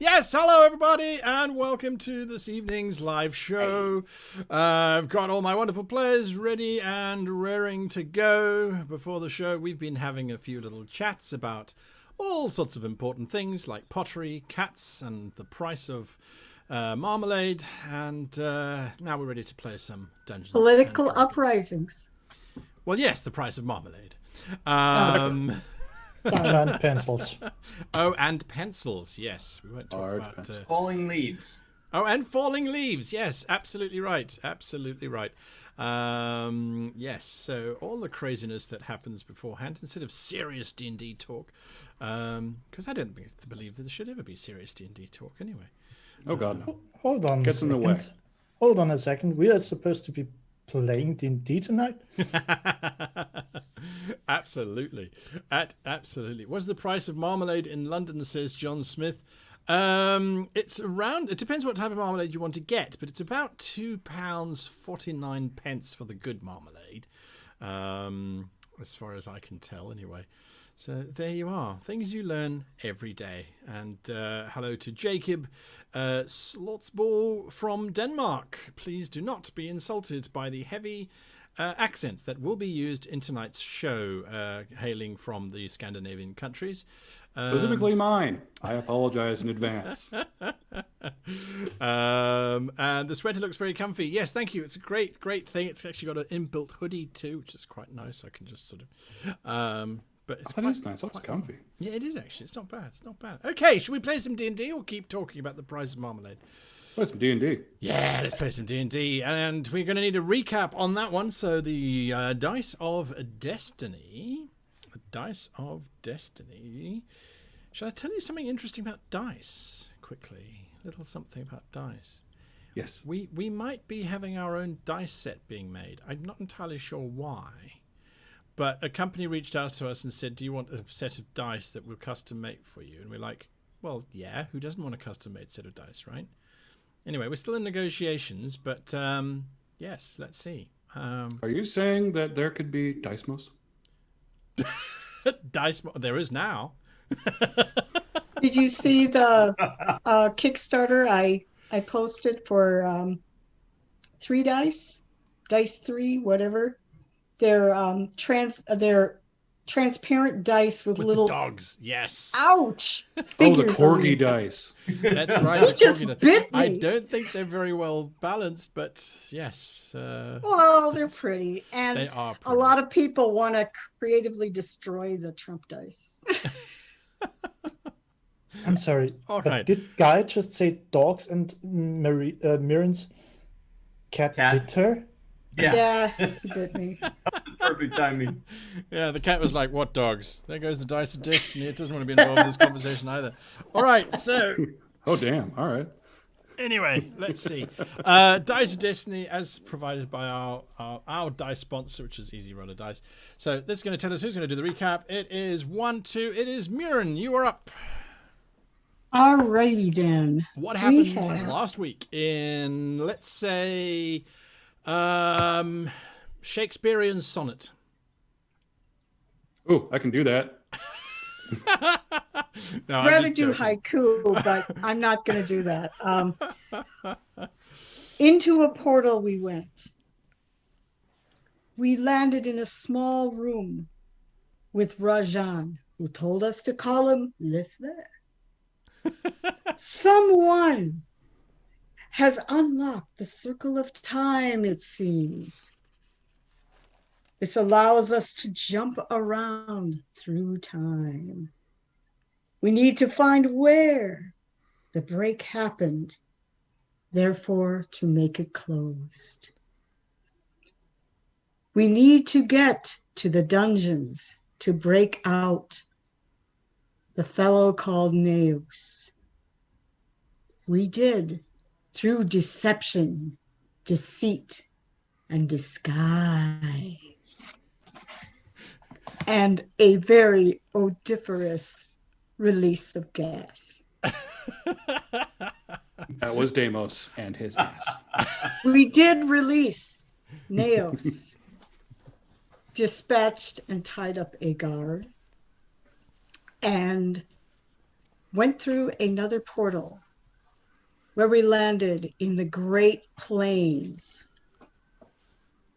Yes, hello everybody, and welcome to this evening's live show. I've got all my wonderful players ready and raring to go. Before the show, we've been having a few little chats about all sorts of important things like pottery, cats, and the price of marmalade. And now we're ready to play some Dungeons Political and Dragons. uprisings. Well, yes, the price of marmalade. And pencils. Oh, and pencils. Yes, we won't talk about falling leaves. Oh, and falling leaves. Yes, absolutely right. Absolutely right. Yes. So all the craziness that happens beforehand, instead of serious D&D talk, because I don't believe that there should ever be serious D&D talk anyway. Oh God, no. Hold on. Gets in the way. Hold on a second. We are supposed to be playing D&D tonight. Absolutely. Absolutely. What's the price of marmalade in London, says John Smith? It's around, it depends what type of marmalade you want to get, but it's about £2.49 for the good marmalade, as far as I can tell anyway. So there you are, things you learn every day. And hello to Jacob Slotsball from Denmark. Please do not be insulted by the heavy accents that will be used in tonight's show, hailing from the Scandinavian countries. Specifically mine. I apologize in advance. And the sweater looks very comfy. Yes, thank you. It's a great thing. It's actually got an inbuilt hoodie too, which is quite nice. I can just sort of... but it's nice. It's comfy. Yeah, it is actually. It's not bad. It's not bad. Okay, should we play some D&D or keep talking about the price of marmalade? Play some D&D. Yeah, let's play some D&D. And we're going to need a recap on that one. So the Dice of Destiny. The Dice of Destiny. Shall I tell you something interesting about dice quickly? A little something about dice. Yes. We might be having our own dice set being made. I'm not entirely sure why. But a company reached out to us and said, do you want a set of dice that we'll custom make for you? And we're like, well, yeah, who doesn't want a custom made set of dice, right? Anyway, we're still in negotiations, but yes, let's see. Are you saying that there could be Dicemos? There is now. Did you see the Kickstarter I posted for 3 dice? Dice 3, whatever. They're transparent dice with little dogs. Yes. Ouch. Oh, the corgi inside. dice. That's right. He just bit me. I don't think they're very well balanced, but yes. Well, they're pretty, and they are pretty. A lot of people want to creatively destroy the Trump dice. I'm sorry, All but right. did Guy just say dogs and Mirren's cat bit her? Yeah, he bit me. Perfect timing. Yeah, the cat was like, what dogs? There goes the Dice of Destiny. It doesn't want to be involved in this conversation either. All right, so... Oh, damn. All right. Anyway, let's see. Dice of Destiny, as provided by our dice sponsor, which is Easy Roller Dice. So this is going to tell us who's going to do the recap. It is 1-2. It is Murin. You are up. Alrighty then. What happened last week in, let's say... Shakespearean sonnet. Oh, I can do that. No, I'd rather do haiku, but I'm not going to do that. Into a portal we went. We landed in a small room with Rajan, who told us to call him Lithler. Someone has unlocked the circle of time, it seems. This allows us to jump around through time. We need to find where the break happened, therefore to make it closed. We need to get to the dungeons to break out the fellow called Neos. We did. Through deception, deceit, and disguise. And a very odoriferous release of gas. That was Deimos and his ass. We did release Neos, dispatched and tied up a guard, and went through another portal where we landed in the Great Plains,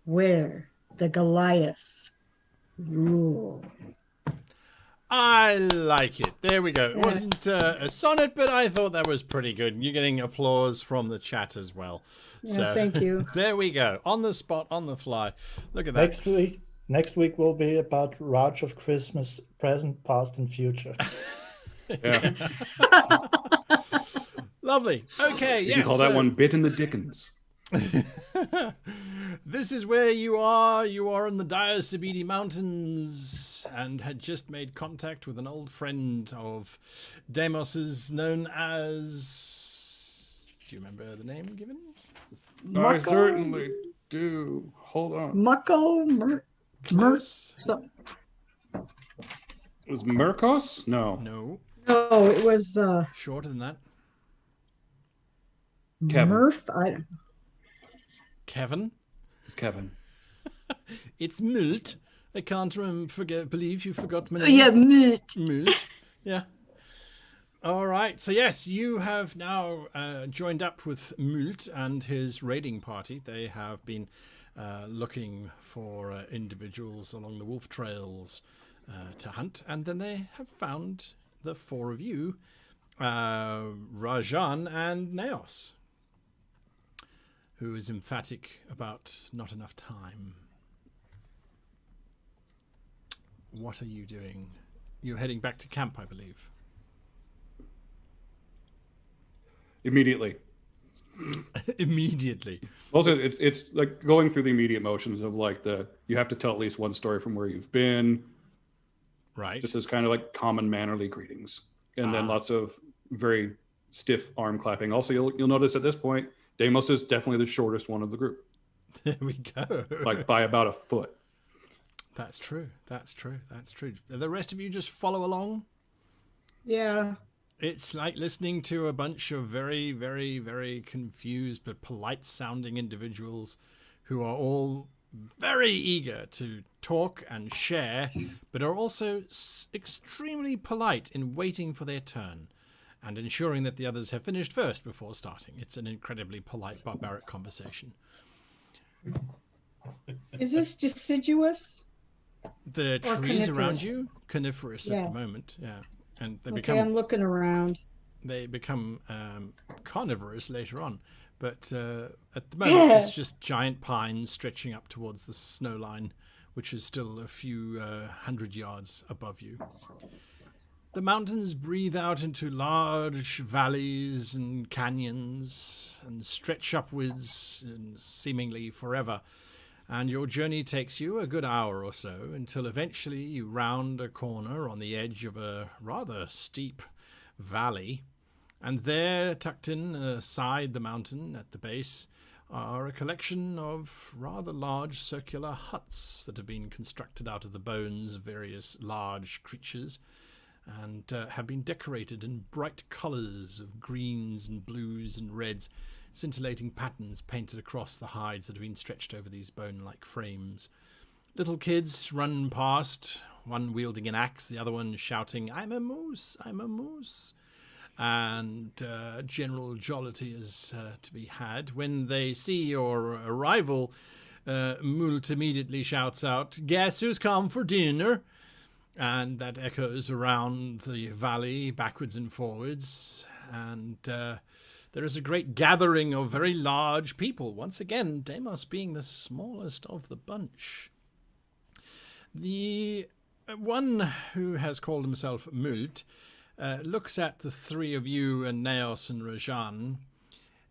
where the Goliaths rule. I like it. There we go. It Yeah. wasn't a sonnet, but I thought that was pretty good. You're getting applause from the chat as well. Yeah, thank you. There we go. On the spot, on the fly. Look at that. Next week will be about Raj of Christmas, present, past, and future. Yeah. Lovely. Okay, You yes. can call that one Bit in the Dickens. This is where you are. You are in the dire Sabidi Mountains and had just made contact with an old friend of Deimos's known as... Do you remember the name given? I certainly do. Hold on. Close? Was Murkos? No. No. No, it was Shorter than that. Kevin. Murph. Kevin. It's Kevin. It's Mult. I can't believe you forgot my Oh, name. yeah, Mult. Mult. Yeah. All right. So yes, you have now joined up with Mult and his raiding party. They have been looking for individuals along the wolf trails to hunt, and then they have found the four of you, Rajan and Naos, who is emphatic about not enough time. What are you doing? You're heading back to camp, I believe. Immediately. Immediately. Also, it's like going through the immediate motions of like you have to tell at least one story from where you've been. Right. Just as kind of like common mannerly greetings. And then lots of very stiff arm clapping. Also, you'll notice at this point, Deimos is definitely the shortest one of the group. There we go. Like by about a foot. That's true. That's true. That's true. The rest of you just follow along? Yeah. It's like listening to a bunch of very, very, very confused but polite sounding individuals who are all very eager to talk and share, but are also extremely polite in waiting for their turn and ensuring that the others have finished first before starting. It's an incredibly polite, barbaric conversation. Is this deciduous? The Or trees around coniferous? you, coniferous Yeah. at the moment, yeah. And they Okay, I'm looking around. become carnivorous later on. But at the moment, it's just giant pines stretching up towards the snow line, which is still a few 100 yards above you. The mountains breathe out into large valleys and canyons and stretch upwards and seemingly forever. And your journey takes you a good hour or so until eventually you round a corner on the edge of a rather steep valley. And there, tucked in aside the mountain at the base, are a collection of rather large circular huts that have been constructed out of the bones of various large creatures and have been decorated in bright colours of greens and blues and reds, scintillating patterns painted across the hides that have been stretched over these bone-like frames. Little kids run past, one wielding an axe, the other one shouting, "I'm a moose, I'm a moose." And general jollity is to be had. When they see your arrival, Mult immediately shouts out, "Guess who's come for dinner?" And that echoes around the valley, backwards and forwards. And there is a great gathering of very large people. Once again, Deimos being the smallest of the bunch. The one who has called himself Mult looks at the three of you and Naos and Rajan.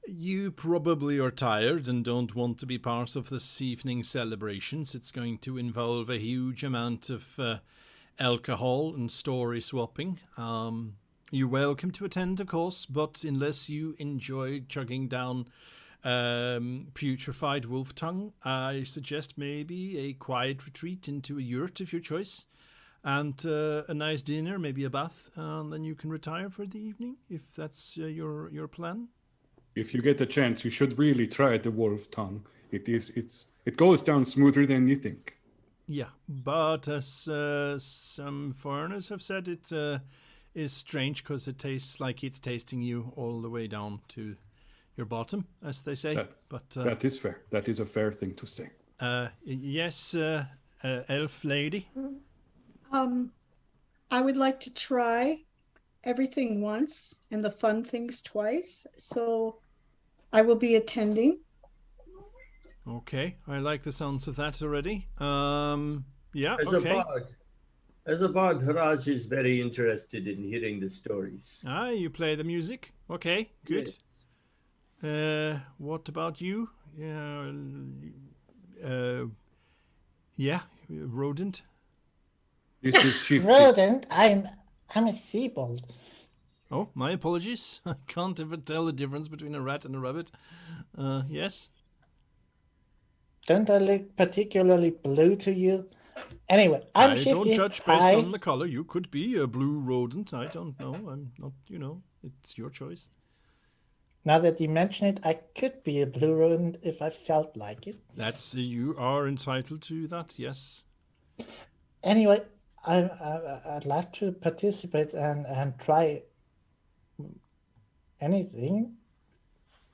You probably are tired and don't want to be part of this evening's celebrations. It's going to involve a huge amount of alcohol and story swapping. You're welcome to attend, of course, but unless you enjoy chugging down putrefied wolf tongue, I suggest maybe a quiet retreat into a yurt of your choice, and a nice dinner, maybe a bath, and then you can retire for the evening, if that's your plan. If you get the chance, you should really try the wolf tongue. It goes down smoother than you think. Yeah, but as some foreigners have said, is strange because it tastes like it's tasting you all the way down to your bottom, as they say. That is fair. That is a fair thing to say. Yes, elf lady. I would like to try everything once and the fun things twice. So I will be attending. Okay, I like the sounds of that already. Yeah, As okay. a bard, Raj is very interested in hearing the stories. Ah, you play the music. Okay, good. Yes. What about you? Yeah, rodent. This is Shifty. Rodent, I'm a seabold. Oh, my apologies. I can't ever tell the difference between a rat and a rabbit. Yes. Don't I look particularly blue to you? Anyway, I'm I Shifty. don't judge based Hi. on the color. You could be a blue rodent. I don't know. I'm not, it's your choice. Now that you mention it, I could be a blue rodent if I felt like it. That's you are entitled to that. Yes. Anyway, I'd like to participate and try anything.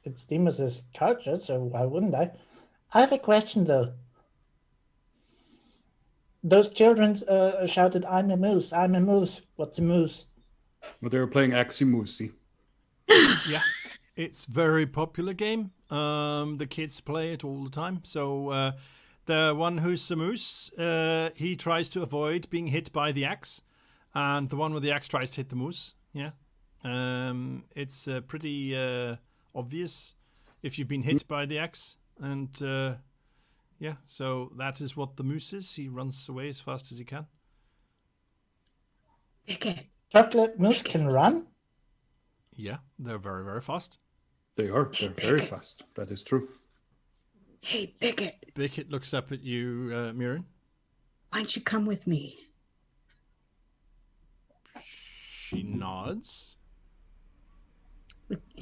It's Demus's culture, so why wouldn't I? I have a question though. Those children shouted, "I'm a moose! I'm a moose!" What's a moose? Well, they were playing Aximusi. Yeah. It's very popular game. The kids play it all the time. So the one who's the moose, he tries to avoid being hit by the axe, and the one with the axe tries to hit the moose. Yeah. It's pretty obvious if you've been hit by the axe, and yeah. So that is what the moose is. He runs away as fast as he can. Bicket. Chocolate moose can run? Yeah, they're very, very fast. They are. They're very fast. That is true. Hey, Bicket, Bicket looks up at you, Mirren. why don't you come with me? She nods.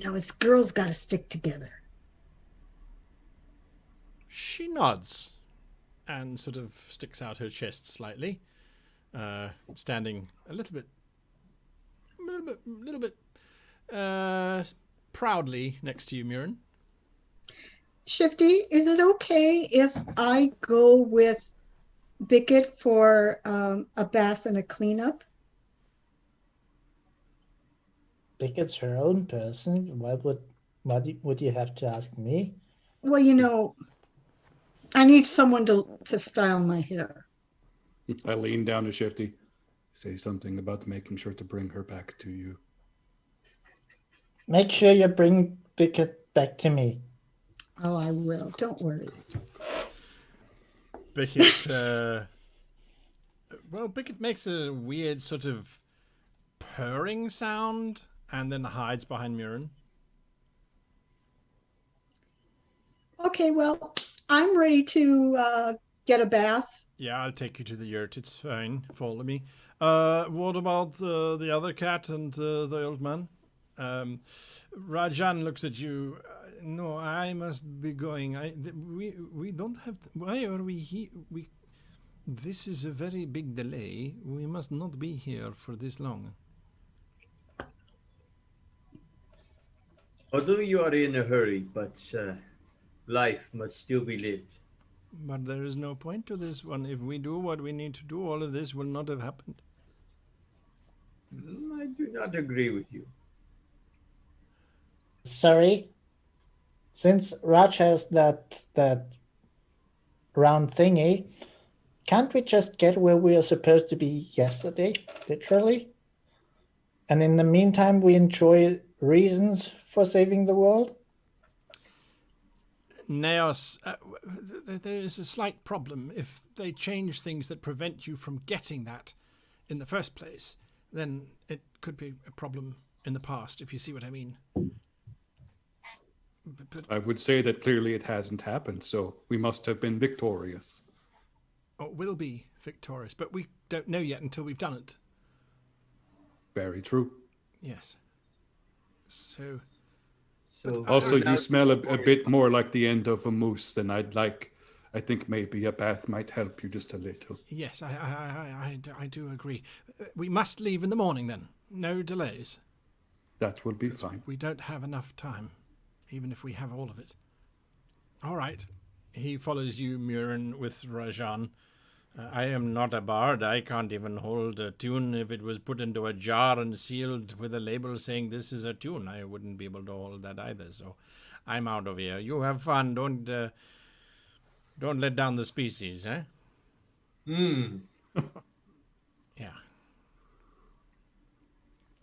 Us girls got to stick together. She nods and sort of sticks out her chest slightly, standing a little bit proudly next to you, Mirren. Shifty, is it okay if I go with Bicket for a bath and a cleanup? Bicket's her own person. Why would you have to ask me? Well, I need someone to style my hair. I lean down to Shifty. Say something about making sure to bring her back to you. Make sure you bring Bicket back to me. Oh, I will. Don't worry. Bicket, Bicket makes a weird sort of purring sound and then hides behind Mirren. Okay, well, I'm ready to get a bath. Yeah, I'll take you to the yurt. It's fine. Follow me. What about the other cat and the old man? Rajan looks at you. No, I must be going. We don't have. Why are we here? This is a very big delay. We must not be here for this long. Although you are in a hurry, but life must still be lived. But there is no point to this one. If we do what we need to do, all of this will not have happened. I do not agree with you. Sorry. Since Raj has that round thingy, can't we just get where we are supposed to be yesterday, literally? And in the meantime, we enjoy reasons for saving the world? Naos, there is a slight problem. If they change things that prevent you from getting that in the first place, then it could be a problem in the past, if you see what I mean. But I would say that clearly it hasn't happened, so we must have been victorious. or will be victorious, but we don't know yet until we've done it. Very true. Yes. So So Also, now you smell a victorious. bit more like the end of a moose than I'd like. I think maybe a bath might help you just a little. yes, I do agree. We must leave in the morning then. No delays. That will be fine. We don't have enough time, even if we have all of it. All right. He follows you, Murin, with Rajan. I am not a bard. I can't even hold a tune. If it was put into a jar and sealed with a label saying this is a tune, I wouldn't be able to hold that either. So I'm out of here. You have fun. Don't let down the species, eh? Hmm. Yeah.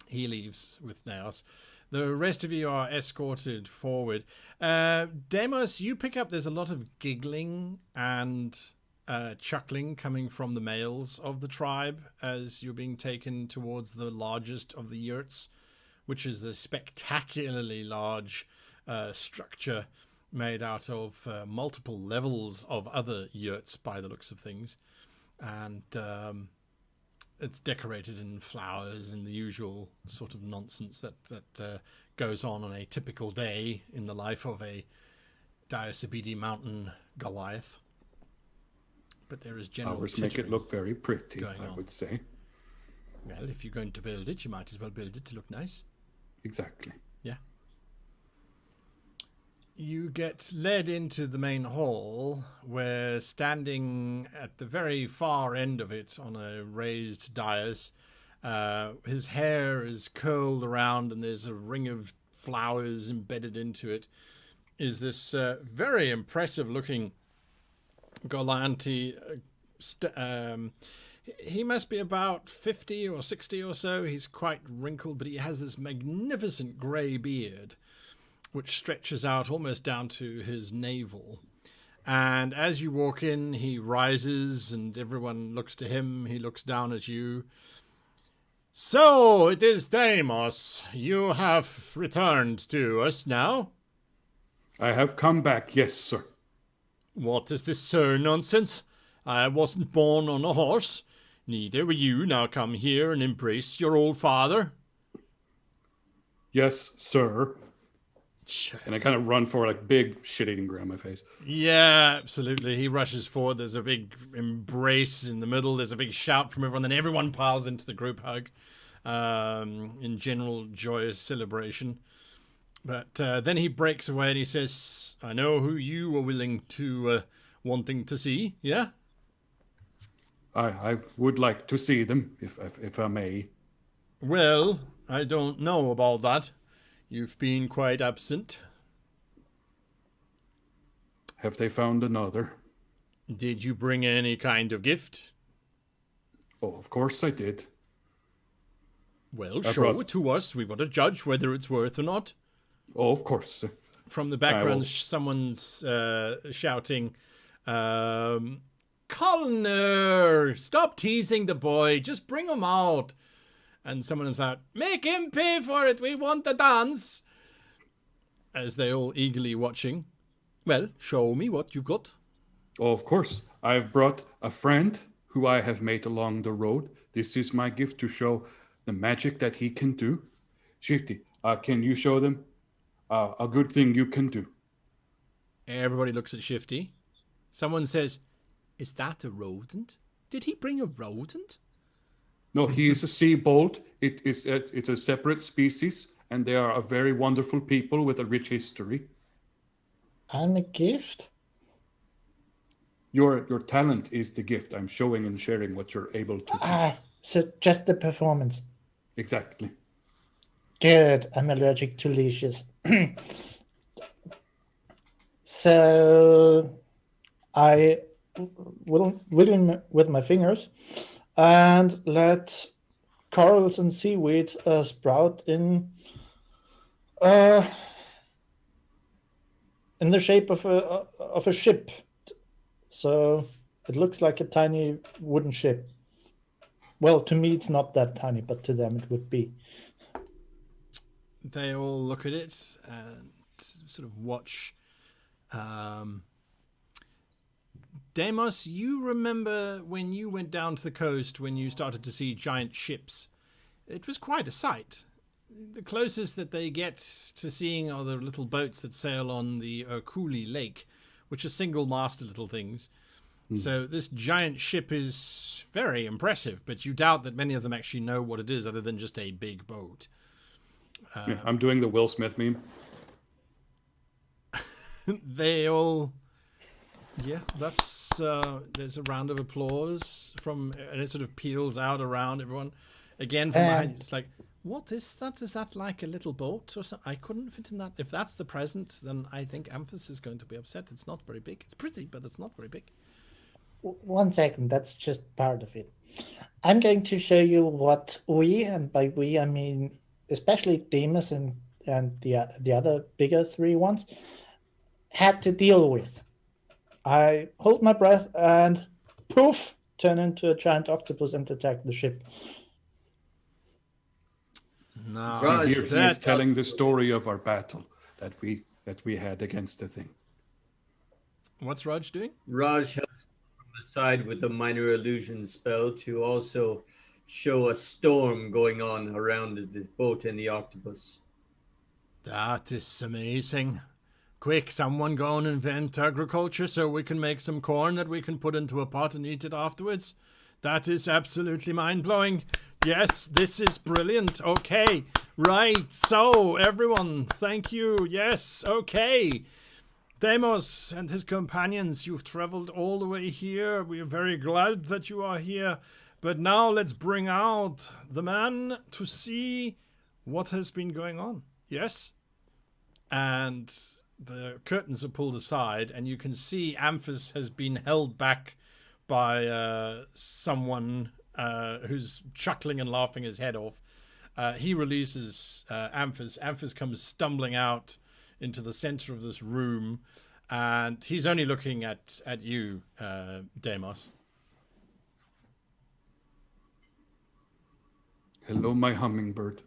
He leaves with Naos. The rest of you are escorted forward. Demos, you pick up there's a lot of giggling and chuckling coming from the males of the tribe as you're being taken towards the largest of the yurts, which is a spectacularly large structure made out of multiple levels of other yurts by the looks of things. And it's decorated in flowers and the usual sort of nonsense that goes on a typical day in the life of a Diosebidi mountain Goliath. But there is general Ours make it look very pretty, I would say. Well, if you're going to build it, you might as well build it to look nice. Exactly. Yeah. You get led into the main hall, where standing at the very far end of it on a raised dais, his hair is curled around and there's a ring of flowers embedded into it, is this very impressive looking Golanti. He must be about 50 or 60 or so. He's quite wrinkled, but he has this magnificent grey beard which stretches out almost down to his navel. And as you walk in, he rises and everyone looks to him. He looks down at you. So, it is Deimos. You have returned to us now? I have come back, yes, sir. What is this sir nonsense? I wasn't born on a horse. Neither were you. Now come here and embrace your old father. Yes, sir. And I kind of run forward, like big shit-eating grin on my face. Yeah, absolutely. He rushes forward. There's a big embrace in the middle. There's a big shout from everyone. Then everyone piles into the group hug in general joyous celebration. But then he breaks away and he says, I know who you were wanting to see, yeah? I would like to see them, if I may. Well, I don't know about that. You've been quite absent. Have they found another? Did you bring any kind of gift? Oh, of course I did. Well, show it to us. We want to judge whether it's worth or not. Oh, of course. From the background, someone's shouting, Connor, stop teasing the boy. Just bring him out. And someone is out, make him pay for it. We want the dance. As they all eagerly watching. Well, show me what you've got. Oh, of course. I've brought a friend who I have met along the road. This is my gift to show the magic that he can do. Shifty, can you show them a good thing you can do? Everybody looks at Shifty. Someone says, is that a rodent? Did he bring a rodent? No, he is a sea bolt. It's a separate species, and they are a very wonderful people with a rich history. And a gift? Your talent is the gift. I'm showing and sharing what you're able to do. So just the performance. Exactly. Good. I'm allergic to leashes. So I will wiggle with my fingers and let corals and seaweed sprout in the shape of a ship. So it looks like a tiny wooden ship. Well, to me it's not that tiny, but to them it would be. They all look at it and sort of watch. Deimos, you remember when you went down to the coast when you started to see giant ships? It was quite a sight. The closest that they get to seeing are the little boats that sail on the Erculi Lake, which are single-masted little things. So this giant ship is very impressive, but you doubt that many of them actually know what it is other than just a big boat. Yeah, I'm doing the Will Smith meme. They all... Yeah, that's... there's a round of applause from... And it sort of peels out around everyone. Again, from behind, it's like, what is that? Is that like a little boat or something? I couldn't fit in that. If that's the present, then I think Amphis is going to be upset. It's not very big. It's pretty, but it's not very big. 1 second, that's just part of it. I'm going to show you what we, and by we I mean especially Demas and the other bigger 3 ones, had to deal with. I hold my breath and poof, turn into a giant octopus and attack the ship. No, Raj, Here he is telling the story of our battle that we had against the thing. What's Raj doing? Raj helps from the side with a minor illusion spell to also show a storm going on around the boat and the octopus. That is amazing. Quick, someone go and invent agriculture so we can make some corn that we can put into a pot and eat it afterwards. That is absolutely mind-blowing. Yes, this is brilliant. Okay, right. So, everyone, thank you. Yes, okay. Deimos and his companions, you've traveled all the way here. We are very glad that you are here. But now let's bring out the man to see what has been going on. Yes? And the curtains are pulled aside, and you can see Amphis has been held back by someone who's chuckling and laughing his head off. He releases Amphis. Amphis comes stumbling out into the center of this room, and he's only looking at you, Deimos. Hello, my hummingbird.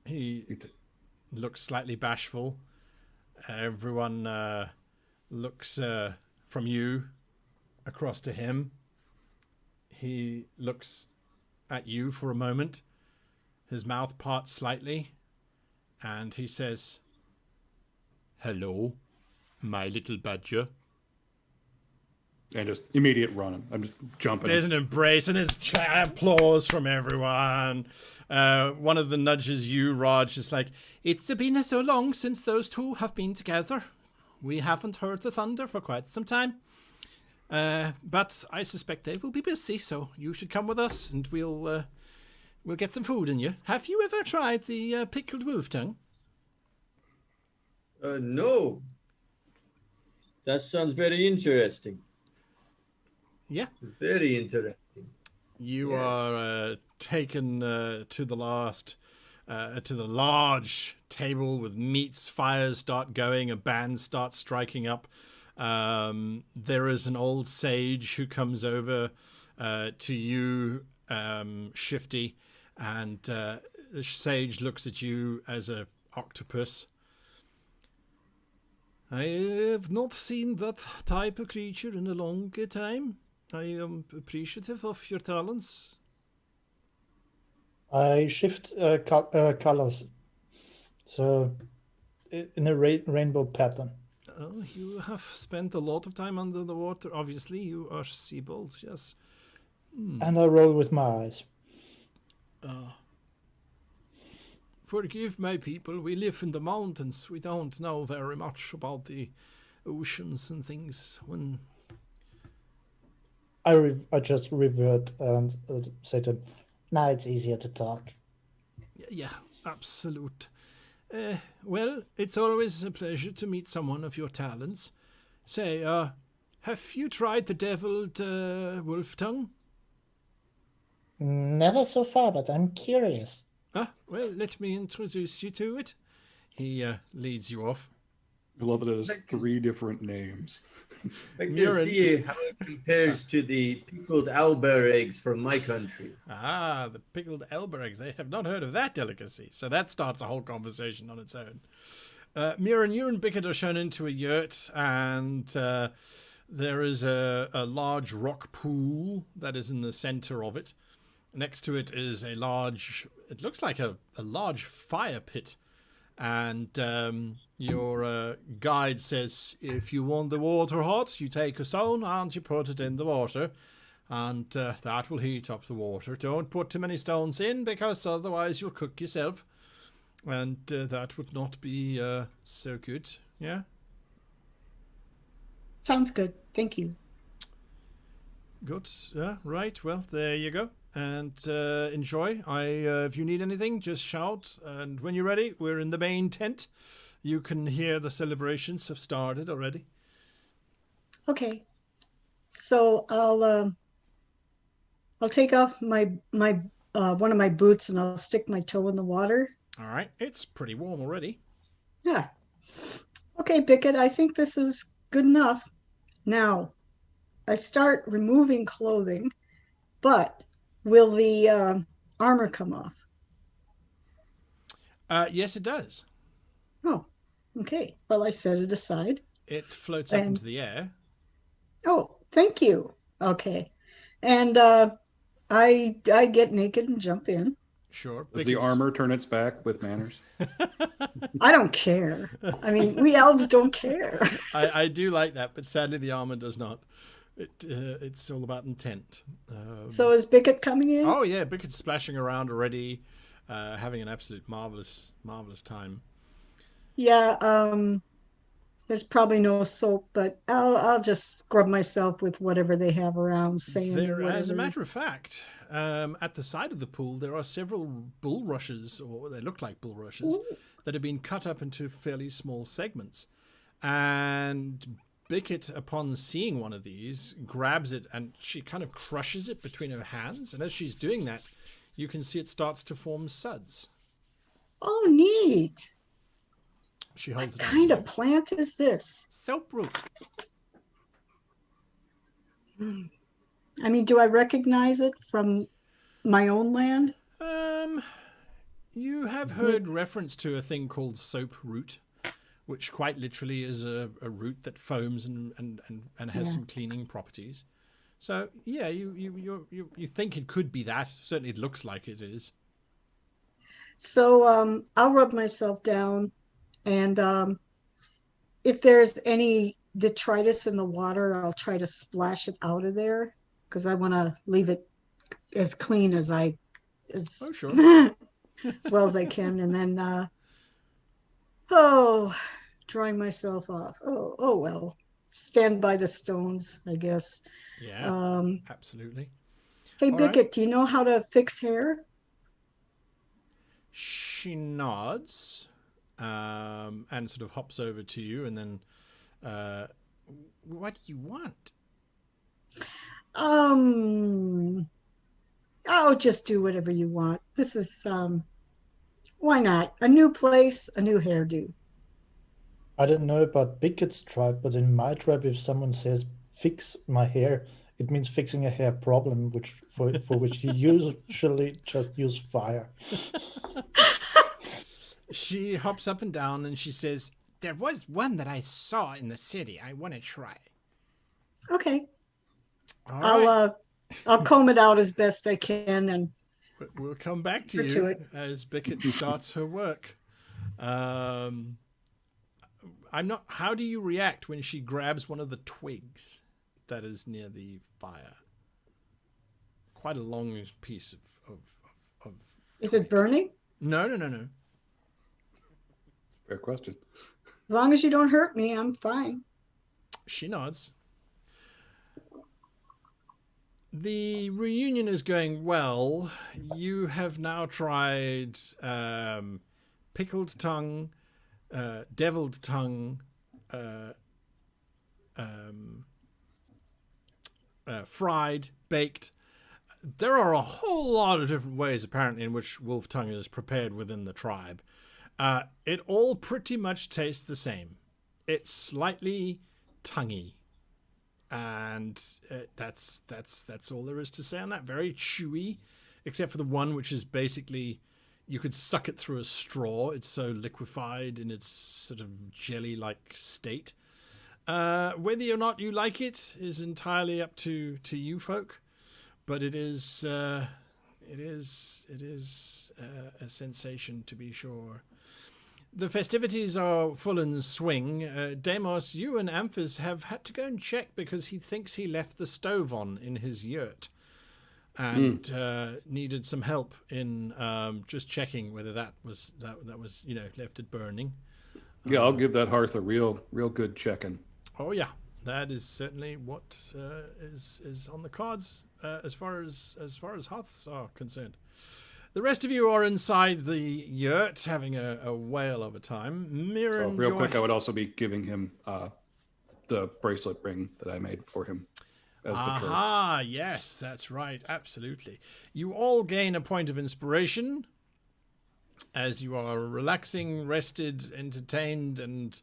He looks slightly bashful. Everyone looks from you across to him. He looks at you for a moment. His mouth parts slightly, and he says, "Hello, my little badger." And just immediate run. I'm just jumping. There's an embrace and there's applause from everyone. One of the nudges you, Raj, is like, "It's been so long since those two have been together. We haven't heard the thunder for quite some time. But I suspect they will be busy, so you should come with us and we'll get some food in you. Have you ever tried the pickled wolf tongue?" No. That sounds very interesting. Yeah. Very interesting. You Yes. are taken to the large table with meats. Fires start going. A band starts striking up. There is an old sage who comes over to you, Shifty, and the sage looks at you as a octopus. "I have not seen that type of creature in a long time. I am appreciative of your talents." I shift colors, so in a rainbow pattern. Oh, you have spent a lot of time under the water. Obviously, you are seabold, yes. And I roll with my eyes. Forgive my people, we live in the mountains. We don't know very much about the oceans and things. When I just revert and say to him, "Now it's easier to talk." Yeah, absolute. Well, it's always a pleasure to meet someone of your talents. Say, have you tried the deviled wolf tongue? Never so far, but I'm curious. Well, let me introduce you to it. He leads you off. I love it as 3 different names. I can Murin. see how it compares to the pickled owlbear eggs from my country. Ah, the pickled elber eggs. They have not heard of that delicacy. So that starts a whole conversation on its own. Murin, you and Bickett are shown into a yurt, and there is a large rock pool that is in the center of it. Next to it is a large, it looks like a large fire pit. And your guide says, if you want the water hot, you take a stone and you put it in the water, and that will heat up the water. Don't put too many stones in, because otherwise you'll cook yourself, and that would not be so good. Yeah. Sounds good. Thank you. Good. Right. Well, there you go. And enjoy. If you need anything, just shout. And when you're ready, we're in the main tent. You can hear the celebrations have started already. Okay. So I'll take off my one of my boots and I'll stick my toe in the water. All right. It's pretty warm already. Yeah. Okay, Bickett, I think this is good enough. Now, I start removing clothing, but will the armor come off? Yes, it does. Oh, okay. Well, I set it aside. It floats up And- into the air. Oh, thank you. Okay. And I get naked and jump in. Sure. Does the armor turn its back with manners? I don't care. I mean, we elves don't care. I do like that, but sadly the armor does not. It's all about intent. So is Bickett coming in? Oh yeah, Bickett's splashing around already, having an absolute marvelous time. Yeah, there's probably no soap, but I'll just scrub myself with whatever they have around, sand or There, as a whatever. matter of fact, at the side of the pool there are several bulrushes, or they look like bulrushes, that have been cut up into fairly small segments. And Bickett, upon seeing one of these, grabs it and she kind of crushes it between her hands. And as she's doing that, you can see it starts to form suds. Oh, neat. She holds What it out kind to of you. plant is this? Soap root. I mean, do I recognize it from my own land? You have heard reference to a thing called soap root, which quite literally is a root that foams and has Yeah. some cleaning properties. So yeah, you think it could be that. Certainly, it looks like it is. So I'll rub myself down, and if there's any detritus in the water, I'll try to splash it out of there because I want to leave it as clean as Oh, sure. as well as I can, and then drying myself off. Oh well, stand by the stones, I guess. Yeah, absolutely. Hey All right. Bickett, do you know how to fix hair? She nods, and sort of hops over to you, and then, what do you want? Oh, just do whatever you want. This is why not? A new place, a new hairdo. I don't know about Bickett's tribe, but in my tribe, if someone says fix my hair, it means fixing a hair problem, which for which you usually just use fire. She hops up and down, and she says, "There was one that I saw in the city. I want to try." Okay. All right. I'll comb it out as best I can, and We'll come back to Or you to it. as Bickett starts her work. I'm not. How do you react when she grabs one of the twigs that is near the fire? Quite a long piece of is it burning? No. Fair question. As long as you don't hurt me, I'm fine. She nods. The reunion is going well. You have now tried pickled tongue, deviled tongue, fried, baked. There are a whole lot of different ways, apparently, in which wolf tongue is prepared within the tribe. It all pretty much tastes the same. It's slightly tonguey. And that's all there is to say on that. Very chewy, except for the one which is basically you could suck it through a straw. It's so liquefied in its sort of jelly-like state. Whether or not you like it is entirely up to you folk, but it is a sensation to be sure. The festivities are full in swing. Deimos, you and Amphis have had to go and check because he thinks he left the stove on in his yurt and needed some help in just checking whether that was left it burning. Yeah, I'll give that hearth a real good checking. Oh yeah, that is certainly what is on the cards as far as hearths are concerned. The rest of you are inside the yurt having a whale of a time. Mirren, real quick, I would also be giving him the bracelet ring that I made for him as betrothed. Aha, yes, that's right, absolutely. You all gain a point of inspiration as you are relaxing, rested, entertained, and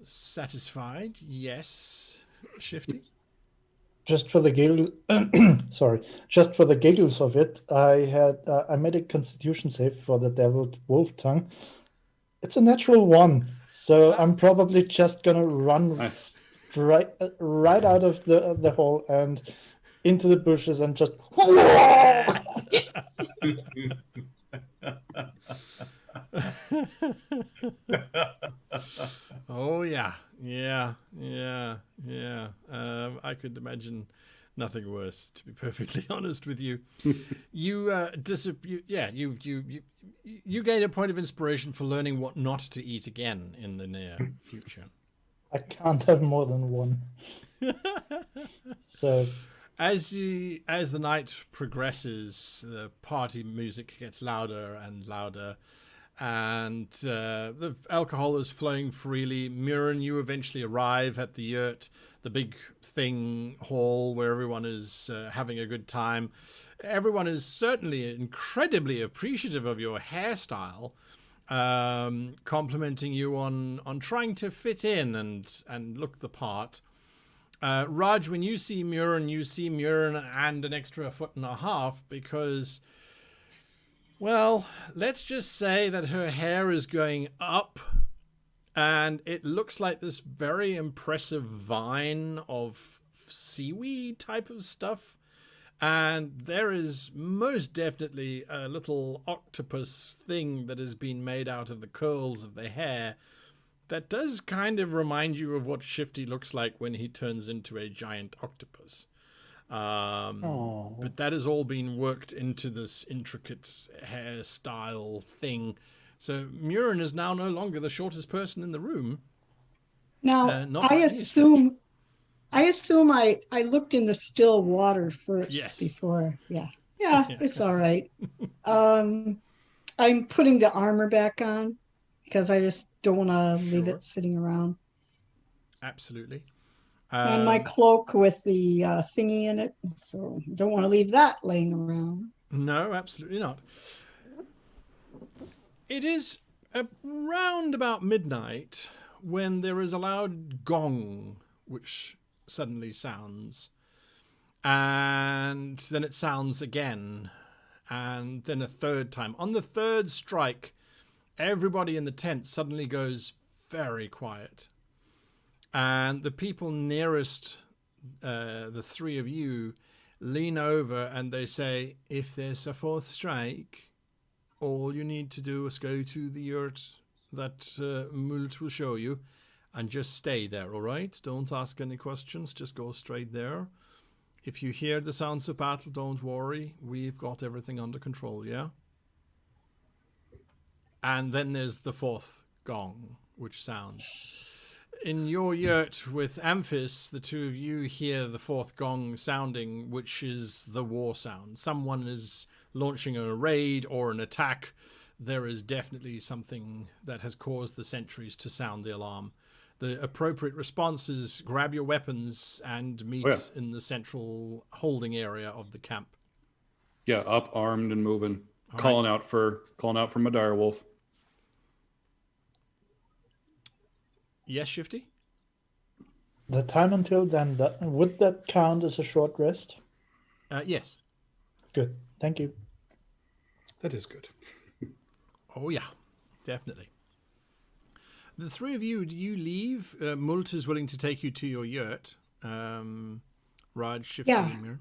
satisfied. Yes, Shifty? Just for the giggles of it, I made a Constitution save for the Deviled Wolf Tongue. It's a natural 1, so I'm probably just gonna run right out of the hole and into the bushes and just. Oh yeah. I could imagine nothing worse, to be perfectly honest with you. You you gain a point of inspiration for learning what not to eat again in the near future. I can't have more than 1. So as the night progresses, the party music gets louder and louder, and the alcohol is flowing freely. Mirren, you eventually arrive at the yurt, the big thing hall where everyone is having a good time. Everyone is certainly incredibly appreciative of your hairstyle, complimenting you on trying to fit in and look the part. Raj, when you see Mirren and an extra 1.5 feet because, well, let's just say that her hair is going up and it looks like this very impressive vine of seaweed type of stuff. And there is most definitely a little octopus thing that has been made out of the curls of the hair that does kind of remind you of what Shifty looks like when he turns into a giant octopus. But that has all been worked into this intricate hairstyle thing. So Mirren is now no longer the shortest person in the room. Now, not I by any assume I looked in the still water first. Yes. Before. Yeah, it's all right. I'm putting the armor back on because I just don't want to leave Sure. it sitting around. Absolutely. And my cloak with the thingy in it, so don't want to leave that laying around. No, absolutely not. It is around about midnight when there is a loud gong which suddenly sounds, and then it sounds again, and then a third time. On the third strike, everybody in the tent suddenly goes very quiet, and the people nearest the three of you lean over and they say, if there's a fourth strike, all you need to do is go to the yurt that Mult will show you and just stay there, all right? Don't ask any questions, just go straight there. If you hear the sounds of battle, don't worry, we've got everything under control, yeah? And then there's the fourth gong, which sounds. In your yurt with Amphis, the two of you hear the fourth gong sounding, which is the war sound. Someone is launching a raid or an attack. There is definitely something that has caused the sentries to sound the alarm. The appropriate response is grab your weapons and meet in the central holding area of the camp. Yeah, up, armed, and moving. All calling out for my direwolf. Yes, Shifty? the time until then, would that count as a short rest? Yes. Good. Thank you. That is good. Oh, yeah, definitely. The three of you, do you leave? Mult is willing to take you to your yurt. Raj, Shifty, Yeah. and Mir.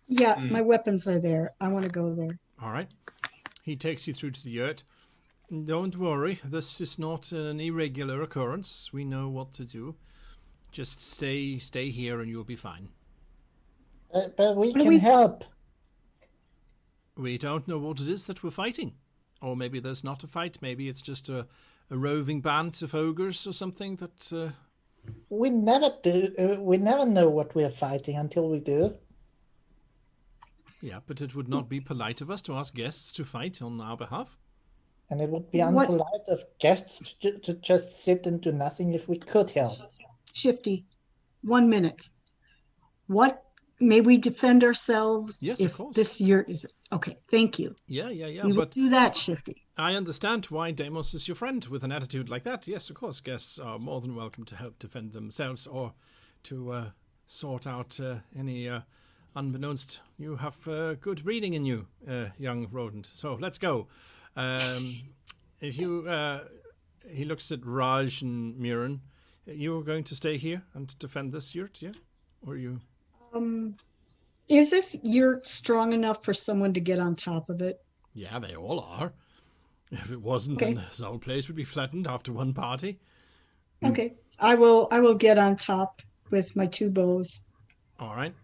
Yeah, my weapons are there. I want to go there. All right. He takes you through to the yurt. Don't worry, this is not an irregular occurrence. We know what to do. Just stay here and you'll be fine. But we What do can we- help. We don't know what it is that we're fighting. Or maybe there's not a fight. Maybe it's just a roving band of ogres or something that... We never do. We never know what we are fighting until we do. Yeah, but it would not be polite of us to ask guests to fight on our behalf. And it would be What- unpolite of guests to just sit and do nothing if we could help. Shifty, 1 minute. What may we defend ourselves Yes, of if course. this yurt is okay? Thank you. Yeah, We will but do that, Shifty. I understand why Deimos is your friend with an attitude like that. Yes, of course, guests are more than welcome to help defend themselves or to sort out any unbeknownst. You have good reading in you, young rodent. So let's go. If you, he looks at Raj and Murin. You're going to stay here and defend this yurt, yeah? Or you? Is this yurt strong enough for someone to get on top of it? Yeah, they all are. If it wasn't, Okay. then the whole place would be flattened after one party. Okay. I will get on top with my 2 bows All right.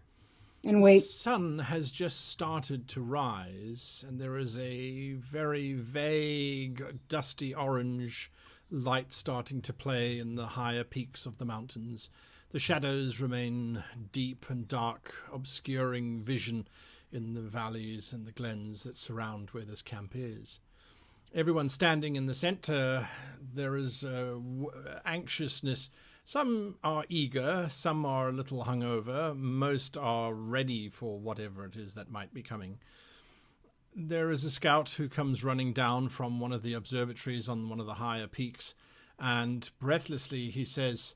and The wait. sun has just started to rise, and there is a very vague, dusty orange light starting to play in the higher peaks of the mountains. The shadows remain deep and dark, obscuring vision in the valleys and the glens that surround where this camp is. Everyone standing in the center, there is anxiousness. Some are eager, some are a little hungover, most are ready for whatever it is that might be coming. There is a scout who comes running down from one of the observatories on one of the higher peaks, and breathlessly he says,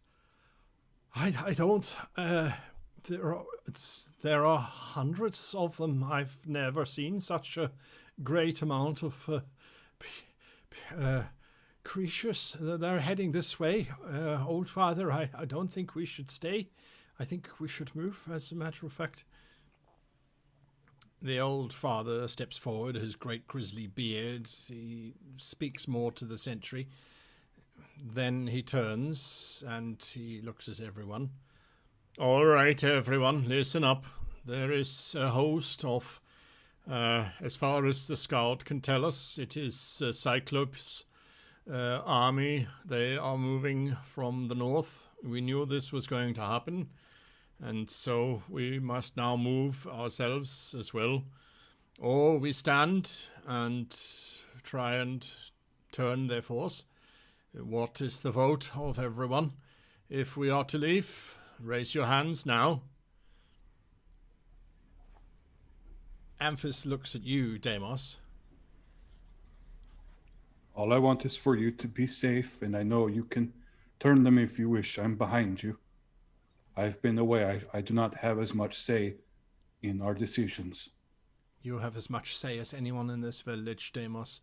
I don't, there are hundreds of them. I've never seen such a great amount of creatures. They're heading this way. Old father, I don't think we should stay. I think we should move, as a matter of fact. The old father steps forward, his great grizzly beard. He speaks more to the sentry. Then he turns and he looks at everyone. All right, everyone, listen up. There is a host of, as far as the scout can tell us, it is Cyclops' army. They are moving from the north. We knew this was going to happen, and so we must now move ourselves as well. Or we stand and try and turn their force. What is the vote of everyone? If we are to leave, raise your hands now. Amphis looks at you, Deimos. All I want is for you to be safe, and I know you can turn them if you wish. I'm behind you. I've been away. I do not have as much say in our decisions. You have as much say as anyone in this village, Deimos.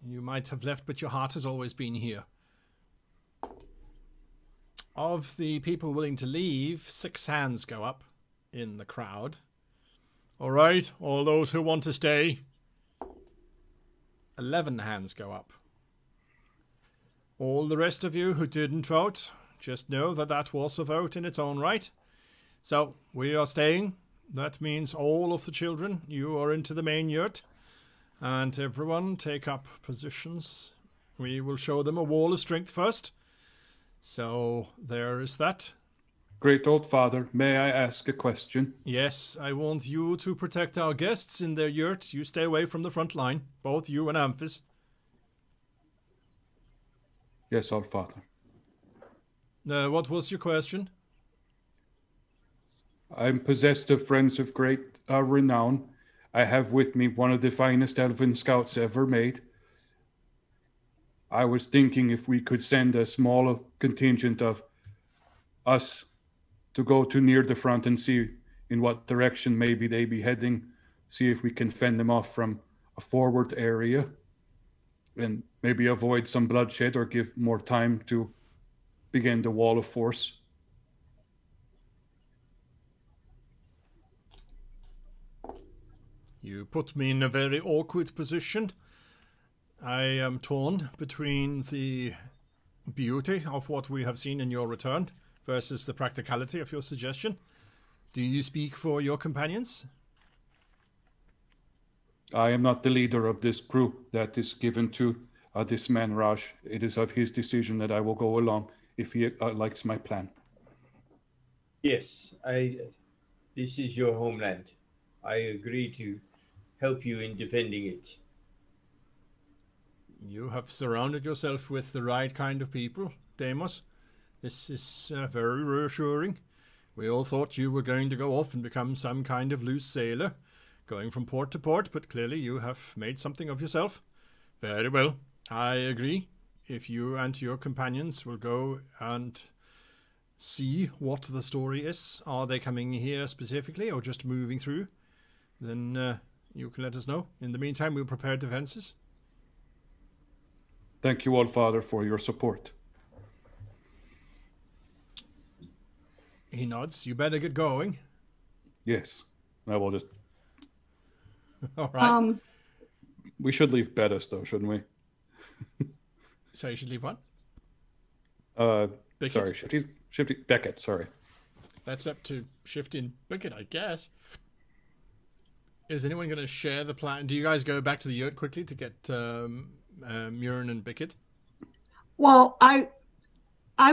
You might have left, but your heart has always been here. Of the people willing to leave, 6 hands go up in the crowd. All right, all those who want to stay. 11 hands go up. All the rest of you who didn't vote, just know that that was a vote in its own right. So, we are staying. That means all of the children, you are into the main yurt. And everyone take up positions. We will show them a wall of strength first. So, there is that. Great old father, may I ask a question? Yes, I want you to protect our guests in their yurt. You stay away from the front line, both you and Amphis. Yes, old father. What was your question? I'm possessed of friends of great renown. I have with me one of the finest elven scouts ever made. I was thinking if we could send a small contingent of us to go to near the front and see in what direction maybe they be heading, see if we can fend them off from a forward area and maybe avoid some bloodshed or give more time to begin the wall of force. You put me in a very awkward position. I am torn between the beauty of what we have seen in your return versus the practicality of your suggestion. Do you speak for your companions? I am not the leader of this crew that is given to this man Raj. It is of his decision that I will go along if he likes my plan. Yes, this is your homeland. I agree to help you in defending it. You have surrounded yourself with the right kind of people, Deimos. This is very reassuring. We all thought you were going to go off and become some kind of loose sailor, going from port to port, but clearly you have made something of yourself. Very well, I agree. If you and your companions will go and see what the story is, are they coming here specifically or just moving through, then you can let us know. In the meantime, we'll prepare defenses. Thank you all, Father, for your support. He nods. You better get going. Yes, I will just. All right. We should leave Bettis, though, shouldn't we? So you should leave what? Sorry, Shifty Beckett. Sorry. That's up to Shifty and Bickett, I guess. Is anyone going to share the plan? Do you guys go back to the yurt quickly to get Murin and Bickett? Well, I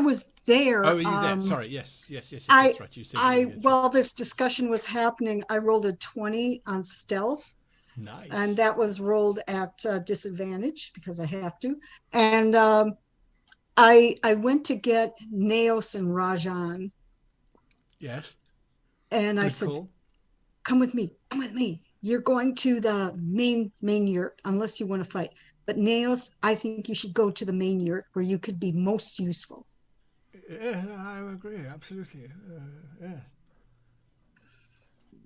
was there. Oh, are you there? Sorry. Yes. That's right. You said while this discussion was happening, I rolled a 20 on stealth. Nice. And that was rolled at disadvantage because I have to. And I went to get Naos and Rajan. Yes. And I said, come with me. Come with me. You're going to the main yurt unless you want to fight. But Naos, I think you should go to the main yurt where you could be most useful. Yeah, I agree. Absolutely. Yeah.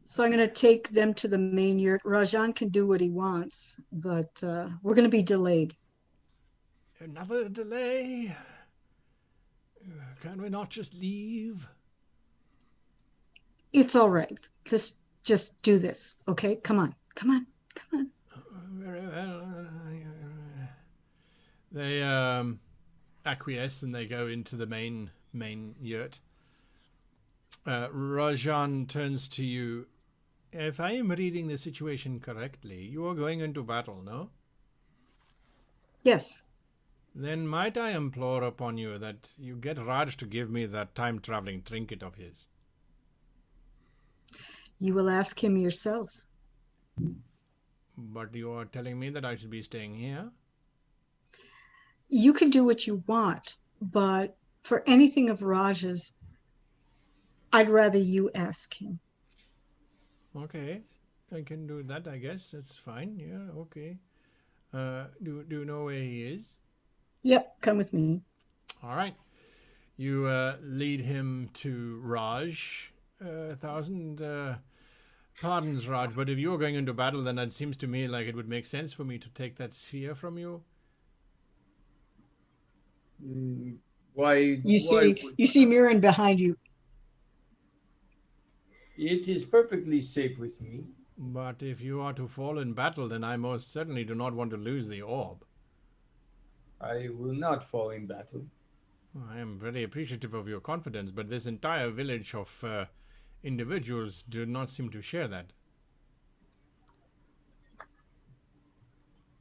So I'm going to take them to the main yurt. Rajan can do what he wants, but we're going to be delayed. Another delay? Can we not just leave? It's all right. Just do this, okay? Come on. Very well. They acquiesce and they go into the main yurt. Rajan turns to you. If I am reading the situation correctly, you are going into battle, no? Yes. Then might I implore upon you that you get Raj to give me that time-traveling trinket of his? You will ask him yourself. But you are telling me that I should be staying here? You can do what you want, but for anything of Raj's, I'd rather you ask him. Okay, I can do that, I guess. That's fine. Yeah, okay. Do you know where he is? Yep, come with me. All right. You lead him to Raj. 1,000 pardons, Raj, but if you're going into battle, then it seems to me like it would make sense for me to take that sphere from you. Why? You see Mirren behind you. It is perfectly safe with me. But if you are to fall in battle, then I most certainly do not want to lose the orb. I will not fall in battle. I am very appreciative of your confidence, but this entire village of individuals do not seem to share that.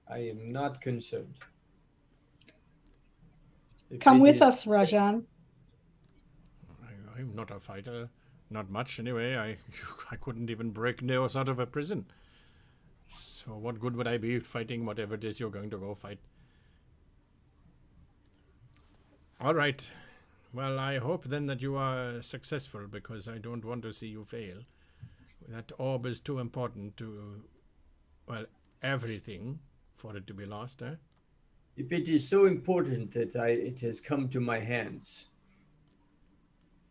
I am not concerned. Come with us, Rajan. I'm not a fighter. Not much, anyway. I couldn't even break Neos out of a prison. So what good would I be fighting whatever it is you're going to go fight? All right. Well, I hope then that you are successful, because I don't want to see you fail. That orb is too important to, well, everything for it to be lost, eh? If it is so important that it has come to my hands,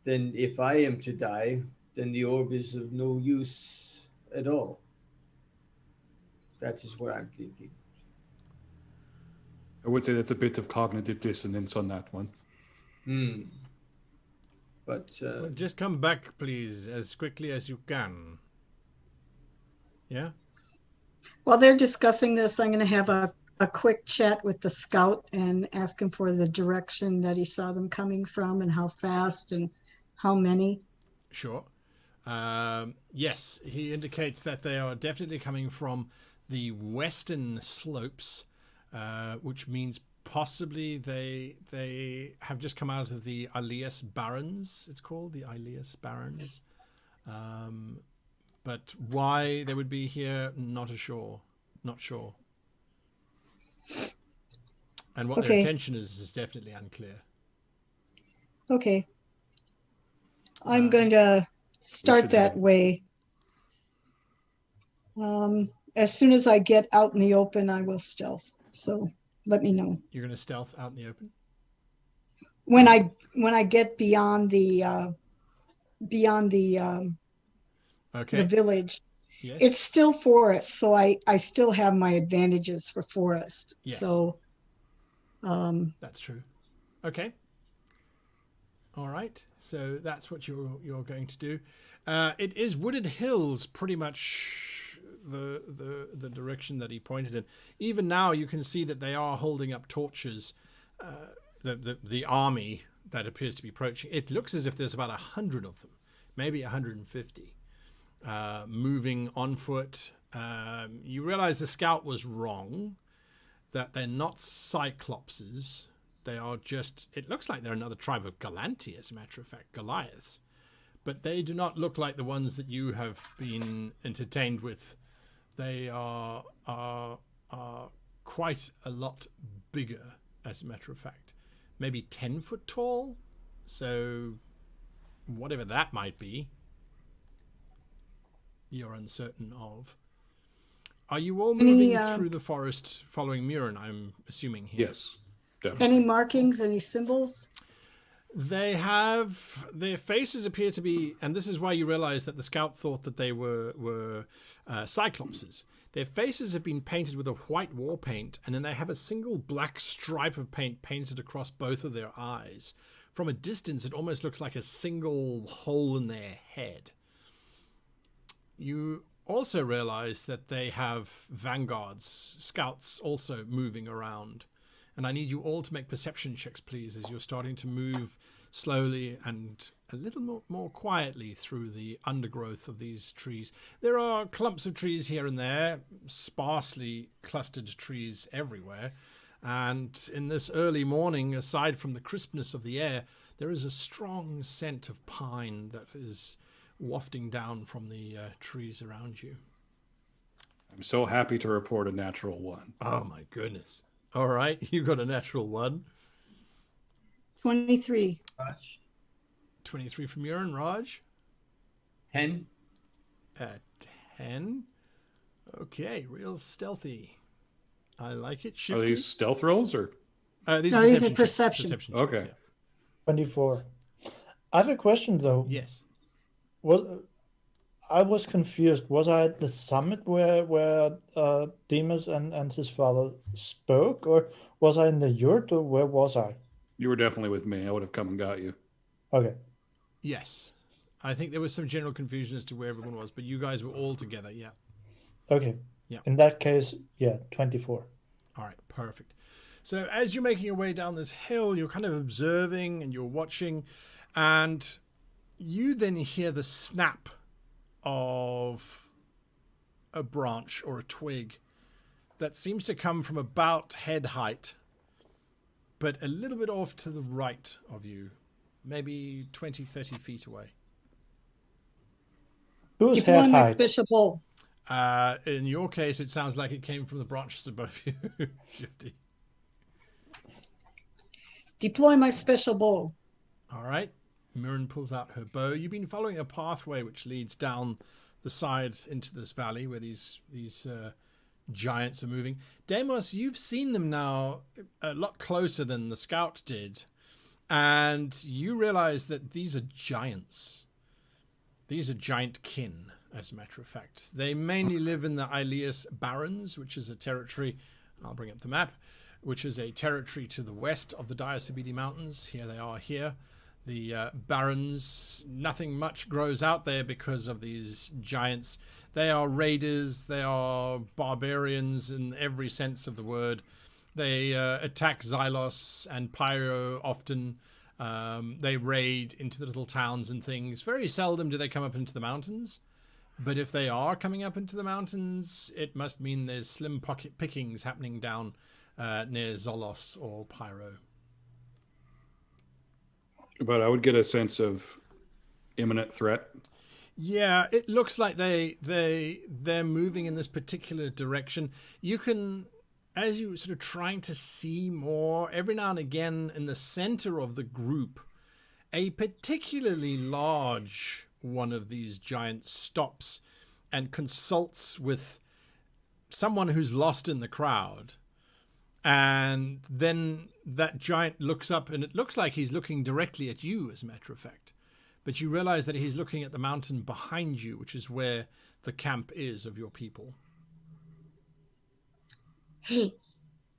then if I am to die, then the orb is of no use at all. That is what I'm thinking. I would say that's a bit of cognitive dissonance on that one. But well, just come back, please, as quickly as you can. Yeah? While they're discussing this, I'm going to have a a quick chat with the scout and ask him for the direction that he saw them coming from and how fast and how many? Sure. Yes, he indicates that they are definitely coming from the western slopes, which means possibly they have just come out of the Ileus Barrens. It's called the Ileus Barrens. But why they would be here, not sure. And what their Okay. intention is definitely unclear. Okay. I'm going to start should that have- way. As soon as I get out in the open, I will stealth. So let me know You're going to stealth out in the open? when I get beyond the Okay. the village. Yes. It's still forest, so I still have my advantages for forest. Yes. So That's true. Okay. All right. So that's what you're going to do. It is wooded hills, pretty much the direction that he pointed in. Even now, you can see that they are holding up torches. The army that appears to be approaching. It looks as if there's about 100 of them, maybe 150, moving on foot. You realize the scout was wrong, that they're not cyclopses. They are just, it looks like they're another tribe of Galanti, as a matter of fact, Goliaths. But they do not look like the ones that you have been entertained with. They are quite a lot bigger, as a matter of fact. Maybe 10 foot tall. So whatever that might be, you're uncertain of. Are you all moving through the forest following Murin, I'm assuming here? Yes, definitely. any markings, any symbols? They have, their faces appear to be, and this is why you realize that the scout thought that they were cyclopses. Their faces have been painted with a white war paint, and then they have a single black stripe of paint painted across both of their eyes. From a distance, it almost looks like a single hole in their head. You also realize that they have vanguards, scouts also moving around. And I need you all to make perception checks, please, as you're starting to move slowly and a little more quietly through the undergrowth of these trees. There are clumps of trees here and there, sparsely clustered trees everywhere. And in this early morning, aside from the crispness of the air, there is a strong scent of pine that is wafting down from the trees around you. I'm so happy to report a natural one. Oh, my goodness. All right, you got a natural 1. 23. Raj, 23 from Urine. Raj? 10. 10. Okay, real stealthy. I like it. Are Shifty. these stealth rolls or? These are checks. perception. Checks, Okay. yeah. 24. I have a question though. Yes. I was confused. Was I at the summit where Demas and his father spoke, or was I in the yurt, or where was I? You were definitely with me. I would have come and got you. Okay. Yes. I think there was some general confusion as to where everyone was, but you guys were all together, yeah. Okay. Yeah. In that case, yeah, 24. All right, perfect. So as you're making your way down this hill, you're kind of observing and you're watching, and you then hear the snap of a branch or a twig that seems to come from about head height, but a little bit off to the right of you, maybe 20, 30 feet away. Who's Deploy head my height? special bow. In your case, it sounds like it came from the branches above you, Shifty. Deploy my special bow. All right. Mirren pulls out her bow. You've been following a pathway which leads down the side into this valley where these giants are moving. Deimos, you've seen them now a lot closer than the scout did, and you realize that these are giants. These are giant kin, as a matter of fact. They mainly live in the Ileus Barrens, which is a territory, I'll bring up the map, which is a territory to the west of the Diacibidi Mountains. Here they are here. barrens. Nothing much grows out there because of these giants. They are raiders. They are barbarians in every sense of the word. They attack Xylos and Pyro often. They raid into the little towns and things. Very seldom do they come up into the mountains. But if they are coming up into the mountains, it must mean there's slim pocket pickings happening down near Xolos or Pyro. But I would get a sense of imminent threat. Yeah, it looks like they're moving in this particular direction. You can, as you sort of trying to see more, every now and again in the center of the group, a particularly large one of these giants stops and consults with someone who's lost in the crowd. And then that giant looks up, and it looks like he's looking directly at you, as a matter of fact. But you realize that he's looking at the mountain behind you, which is where the camp is of your people. Hey,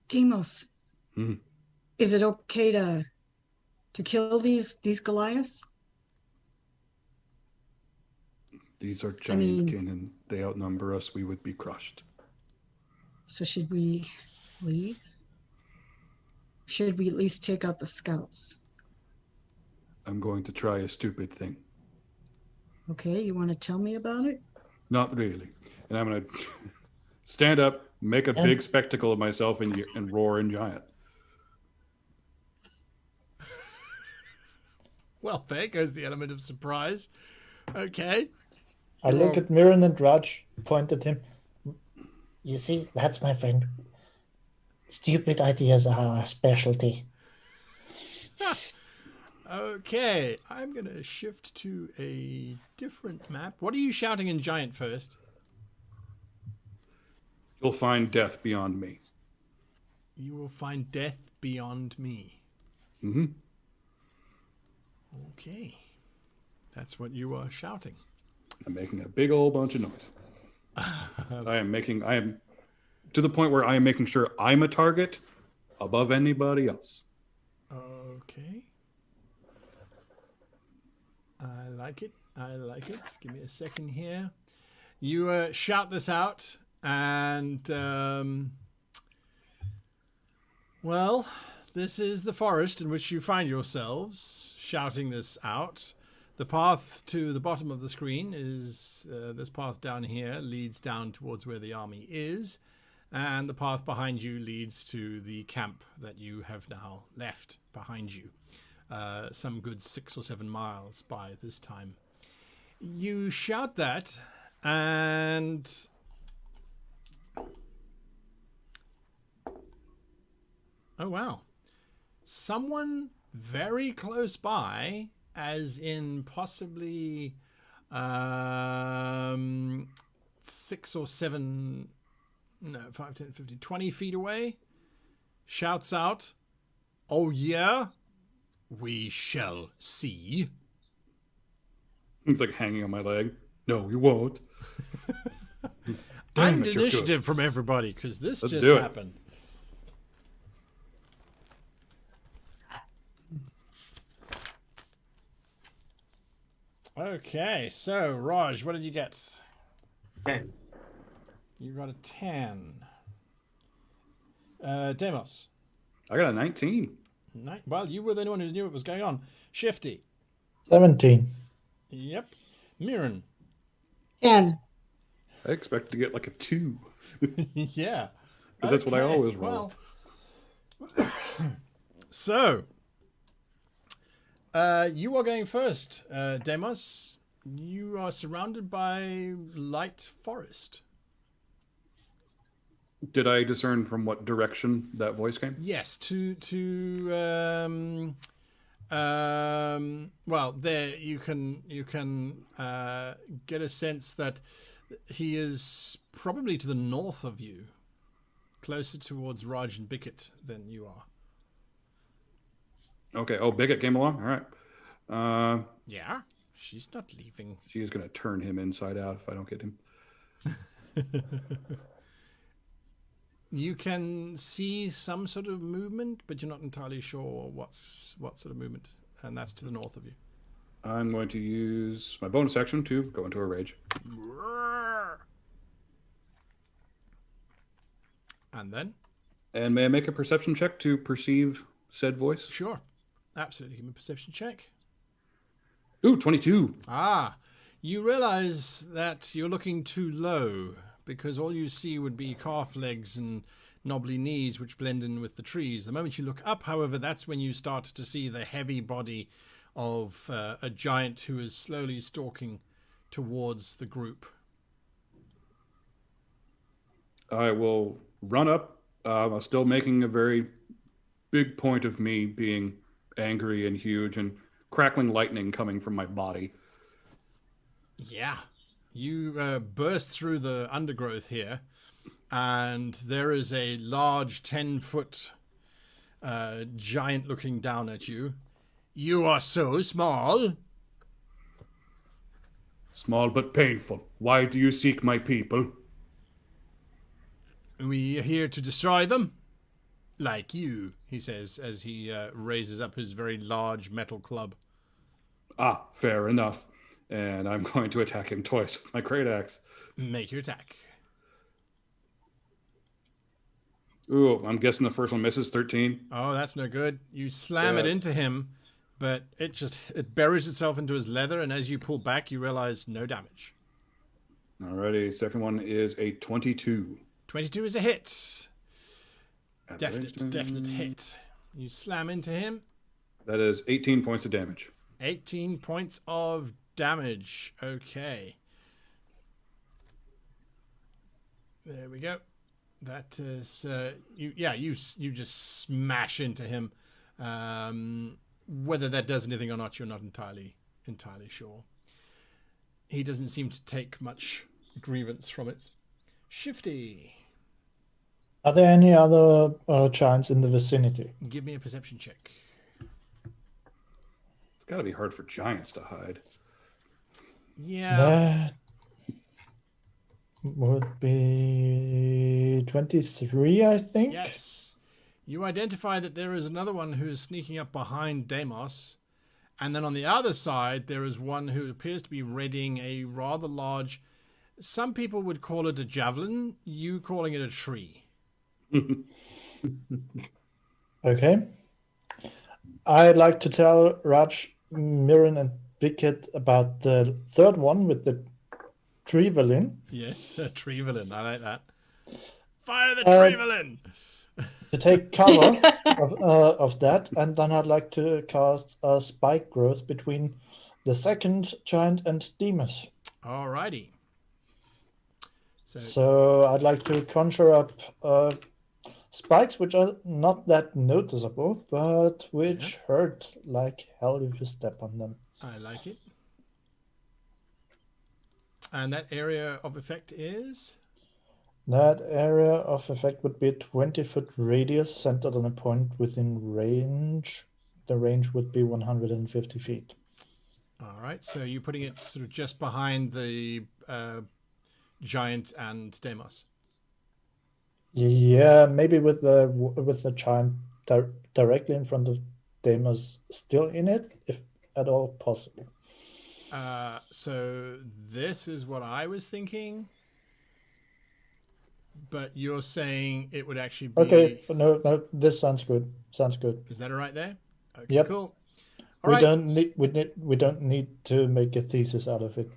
Demos, is it okay to kill these Goliaths? These are giantkin, and they outnumber us. We would be crushed. So should we leave? Should we at least take out the scouts? I'm going to try a stupid thing. Okay, you want to tell me about it? Not really. And I'm going to stand up, make a big spectacle of myself, and roar in giant. Well, there goes the element of surprise. Okay. I look at Mirren and Raj, point at him. You see, that's my friend. Stupid ideas are our specialty. Okay, I'm going to shift to a different map. What are you shouting in giant first? You'll find death beyond me. You will find death beyond me. Mm-hmm. Okay. That's what you are shouting. I'm making a big old bunch of noise. I am to the point where I am making sure I'm a target above anybody else. Okay. I like it. I like it. Give me a second here. You shout this out, and well, this is the forest in which you find yourselves shouting this out. The path to the bottom of the screen is this path down here leads down towards where the army is, and the path behind you leads to the camp that you have now left behind you. Some good 6 or 7 miles by this time. You shout that, and oh wow, someone very close by, as in possibly 6 or 7, no, 5, 10, 15, 20 feet away, shouts out, "Oh yeah, we shall see." It's like hanging on my leg. No, you won't. I Damn need it, you're initiative from everybody, because this Let's just do it. happened. Okay, so Raj, what did you get? 10. You got a 10. Demos. I got a 19. Well, you were the only one who knew what was going on. Shifty. 17. Yep. Mirren. 10. I expect to get like a 2. Yeah. Because that's what I always roll. Well, so, you are going first, Demos. You are surrounded by light forest. Did I discern from what direction that voice came? Yes, well, there you can get a sense that he is probably to the north of you, closer towards Raj and Bickett than you are. Okay. Oh, Bigot came along. All right. Yeah, she's not leaving. She is going to turn him inside out if I don't get him. You can see some sort of movement, but you're not entirely sure what sort of movement. and that's to the north of you. I'm going to use my bonus action to go into a rage. And then? And may I make a perception check to perceive said voice? Sure. Absolutely. Give me a perception check. Ooh, 22. Ah, you realize that you're looking too low because all you see would be calf legs and knobbly knees which blend in with the trees. The moment you look up, however, that's when you start to see the heavy body of a giant who is slowly stalking towards the group. I will run up, still making a very big point of me being angry and huge and crackling lightning coming from my body. Yeah. You burst through the undergrowth here, and there is a large 10-foot giant looking down at you. You are so small. Small but painful. Why do you seek my people? We are here to destroy them. Like you, he says as he raises up his very large metal club. Ah, fair enough. And I'm going to attack him twice with my great axe. Make your attack. Ooh, I'm guessing the first one misses. 13. Oh, that's no good. You slam it into him, but it buries itself into his leather, and as you pull back, you realize no damage. Alrighty, second one is a 22. 22 is a hit. Definite hit. You slam into him. That is 18 points of damage. 18 points of damage. Okay. There we go. That is you just smash into him. Whether that does anything or not, you're not entirely sure. He doesn't seem to take much grievance from it. Shifty. Are there any other giants in the vicinity? Give me a perception check. It's got to be hard for giants to hide. Yeah. That would be 23, I think. Yes. You identify that there is another one who is sneaking up behind Deimos. And then on the other side, there is one who appears to be readying a rather large... Some people would call it a javelin. You calling it a tree. Okay. I'd like to tell Raj, Mirren, and Bickett about the third one with the Trevelin. Yes, a trevelin. I like that. Fire the trevelin! To take cover of that, and then I'd like to cast a spike growth between the second giant and Demas. Alrighty. So I'd like to conjure up spikes, which are not that noticeable, but which hurt like hell if you step on them. I like it. And that area of effect is? That area of effect would be a 20-foot radius centered on a point within range. The range would be 150 feet. All right, so you're putting it sort of just behind the giant and Deimos. Yeah, maybe with the giant directly in front of Deimos still in it, if at all possible. So this is what I was thinking, but you're saying it would actually be... Okay, no, this sounds good. Sounds good. Is that all right there? Okay, Yep. cool. We don't need to make a thesis out of it.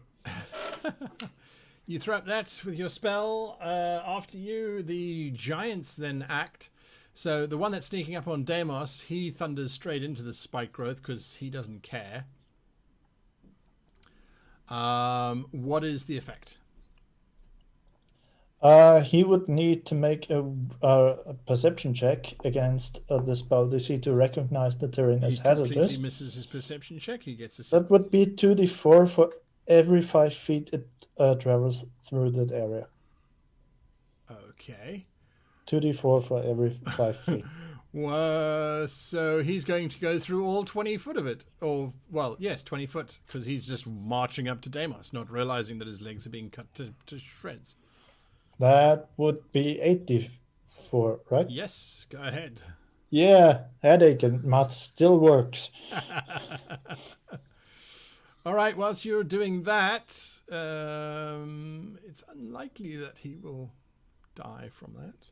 You throw up that with your spell. After you, the giants then act. So the one that's sneaking up on Deimos, he thunders straight into the spike growth because he doesn't care. What is the effect? He would need to make a perception check against the spell DC to recognize the terrain as He hazardous. completely misses his perception check. He gets a... That would be 2d4 for every 5 feet it travels through that area. Okay. 2d4 for every 5 feet. So he's going to go through all 20 foot of it. Or, well, yes, 20 foot. Because he's just marching up to Deimos, not realizing that his legs are being cut to shreds. That would be 8d4, right? Yes, go ahead. Yeah, headache and math still works. All right, whilst you're doing that, it's unlikely that he will die from that.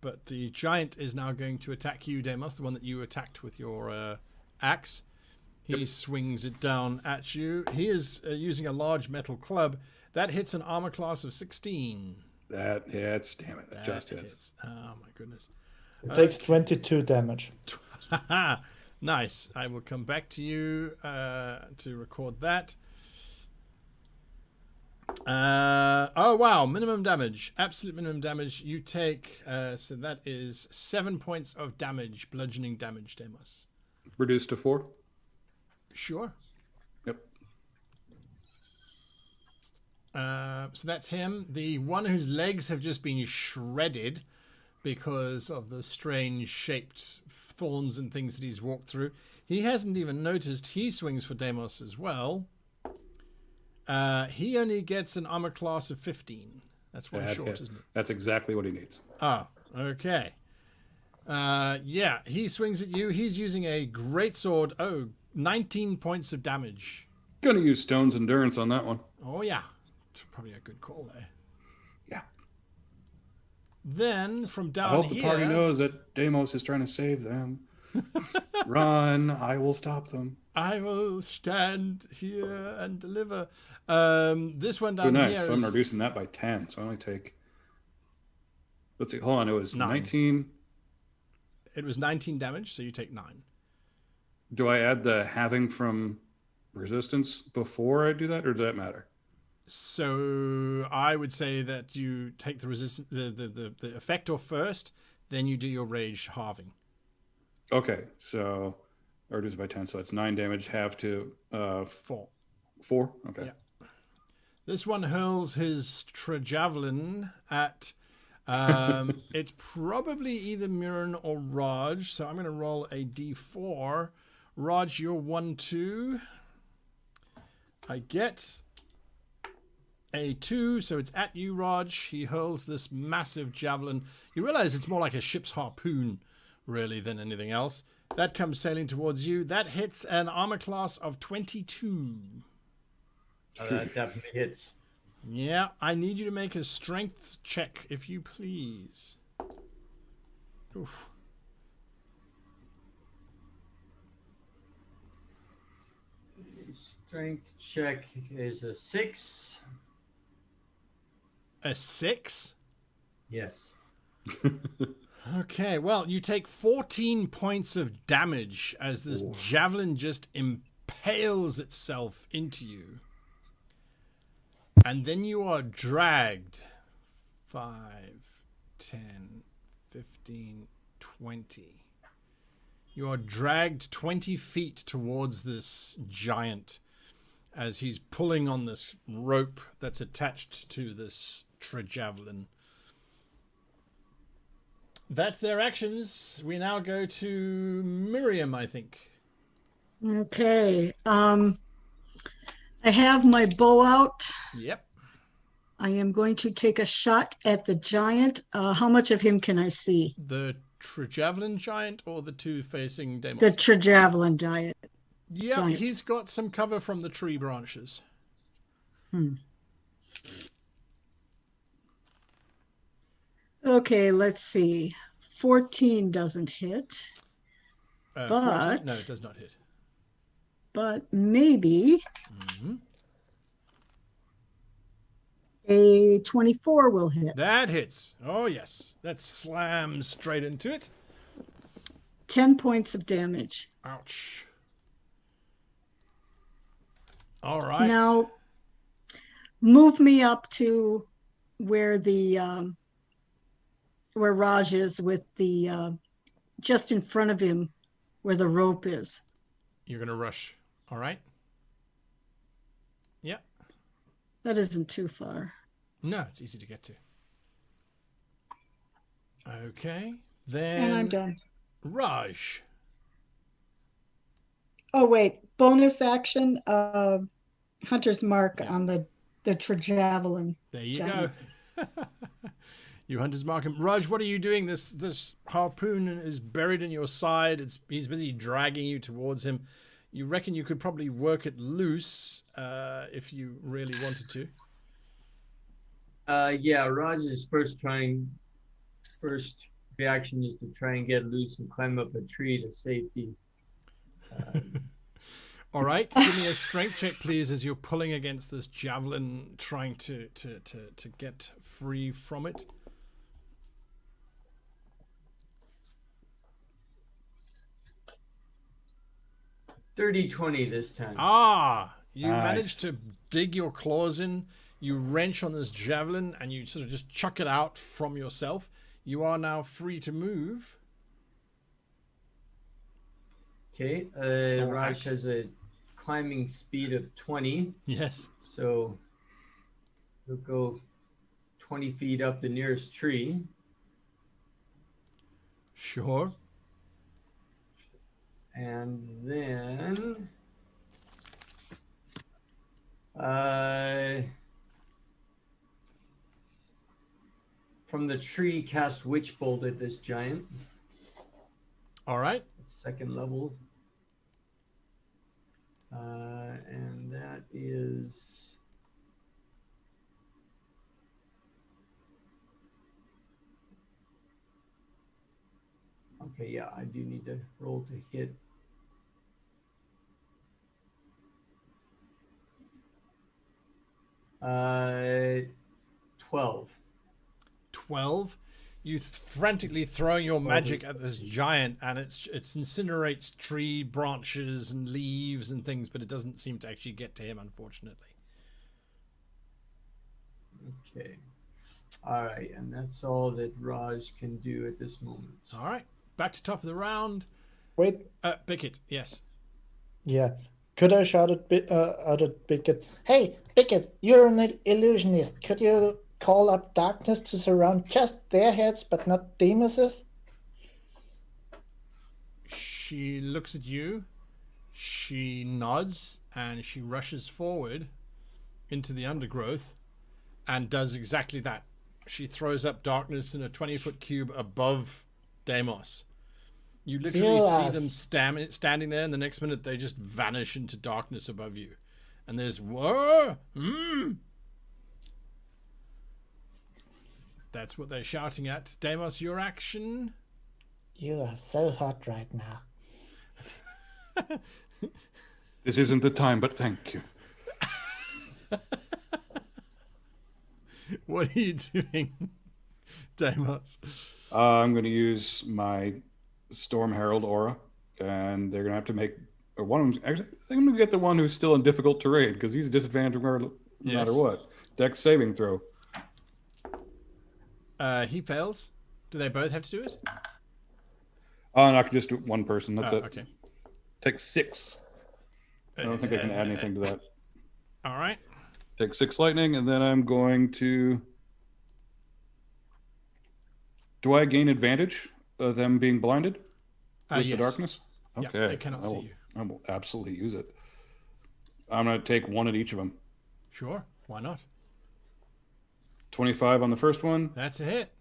But the giant is now going to attack you, Deimos, the one that you attacked with your axe. He swings it down at you. He is using a large metal club. That hits an armor class of 16. That hits. Damn it. That just hits. Oh, my goodness. It takes 22 damage. Nice. I will come back to you to record that. Oh, wow. Minimum damage. Absolute minimum damage. You take, so that is 7 points of damage, bludgeoning damage, Deimos. Reduced to 4? Sure. Yep. So that's him. The one whose legs have just been shredded because of the strange shaped thorns and things that he's walked through. He hasn't even noticed. He swings for Deimos as well. He only gets an armor class of 15. That's one short, isn't it? That's exactly what he needs. Oh, okay. Yeah, he swings at you. He's using a greatsword. Oh, 19 points of damage. Gonna use Stone's Endurance on that one. Oh, yeah. Probably a good call there. Yeah. Then from down I hope here, the party knows that Deimos is trying to save them. Run, I will stop them. I will stand here and deliver. This one down nice. here So I'm is reducing that by 10. So I only take. Let's see. Hold on. It was 9. 19. It was 19 damage, so you take 9. Do I add the halving from resistance before I do that, or does that matter? So I would say that you take the resistance, the effector first, then you do your rage halving. Okay, so I reduce it by 10, so that's 9 damage, half to 4. 4? Okay. Yeah. This one hurls his javelin at. It's probably either Mirren or Raj, so I'm going to roll a d4. Raj, you're 1-2. I get a 2, so it's at you, Raj. He hurls this massive javelin. You realize it's more like a ship's harpoon, really, than anything else. That comes sailing towards you. That hits an armor class of 22. That definitely hits. Yeah, I need you to make a strength check, if you please. Oof. Strength check is a 6. A 6? Yes. Okay, well, you take 14 points of damage as this javelin just impales itself into you. And then you are dragged 5, 10, 15, 20. You are dragged 20 feet towards this giant as he's pulling on this rope that's attached to this javelin. That's their actions. We now go to Miriam, I think. Okay. I have my bow out. Yep. I am going to take a shot at the giant. How much of him can I see? The javelin giant or the two facing Deimos? The Trajavelin giant. Yeah, giant. he's got some cover from the tree branches. Okay, let's see. 14 doesn't hit, 14? but No, it does not hit. but maybe Mm-hmm. a 24 will hit. That hits. Oh, yes. That slams straight into it. 10 points of damage. Ouch. All right. Now, move me up to where the where Raj is with the just in front of him where the rope is. You're going to rush. All right. Yeah. That isn't too far. No, it's easy to get to. Okay. Then And I'm done. Raj. Oh, wait. Bonus action, Hunter's Mark on the Trajavelin. There you giant. go. You hunters mark him. Raj, what are you doing? This harpoon is buried in your side. He's busy dragging you towards him. You reckon you could probably work it loose if you really wanted to. Yeah, Raj's first reaction is to try and get loose and climb up a tree to safety. All right, give me a strength check, please, as you're pulling against this javelin, trying to get free from it. 30-20 this time. You Nice. managed to dig your claws in. You wrench on this javelin, and you sort of just chuck it out from yourself. You are now free to move. Okay, All Raj right. has a climbing speed of 20, Yes. so he'll go 20 feet up the nearest tree. Sure. And then from the tree, cast Witch Bolt at this giant. All right. Second level. And that is okay. Yeah, I do need to roll to hit. Uh, 12. 12. You frantically throwing your magic at this giant, and it incinerates tree branches and leaves and things, but it doesn't seem to actually get to him, unfortunately. Okay. All right, and that's all that Raj can do at this moment. All right. Back to top of the round. Wait, Bickett, yes. yeah. Could I shout at Bickett? Hey, Bickett, you're an illusionist. Could you call up darkness to surround just their heads, but not Demas's? She looks at you. She nods, and she rushes forward into the undergrowth and does exactly that. She throws up darkness in a 20-foot cube above Deimos. You literally see them standing there, and the next minute they just vanish into darkness above you. And there's whoa, That's what they're shouting at. Deimos, your action. You are so hot right now. This isn't the time, but thank you. What are you doing, Deimos? I'm going to use my Storm Herald aura, and they're going to have to make one of them. Actually, I'm going to get the one who's still in difficult terrain because he's disadvantaged no matter what. Dex saving throw. He fails. Do they both have to do it? Oh, and I can just do one person. That's it. Okay. Take 6. I don't think I can add anything to that. All right. Take 6 lightning, and then I'm going to. Do I gain advantage of them being blinded with yes. the darkness? Yeah, Okay. they cannot see you. I will absolutely use it. I'm going to take 1 at each of them. Sure. Why not? 25 on the first one. That's a hit.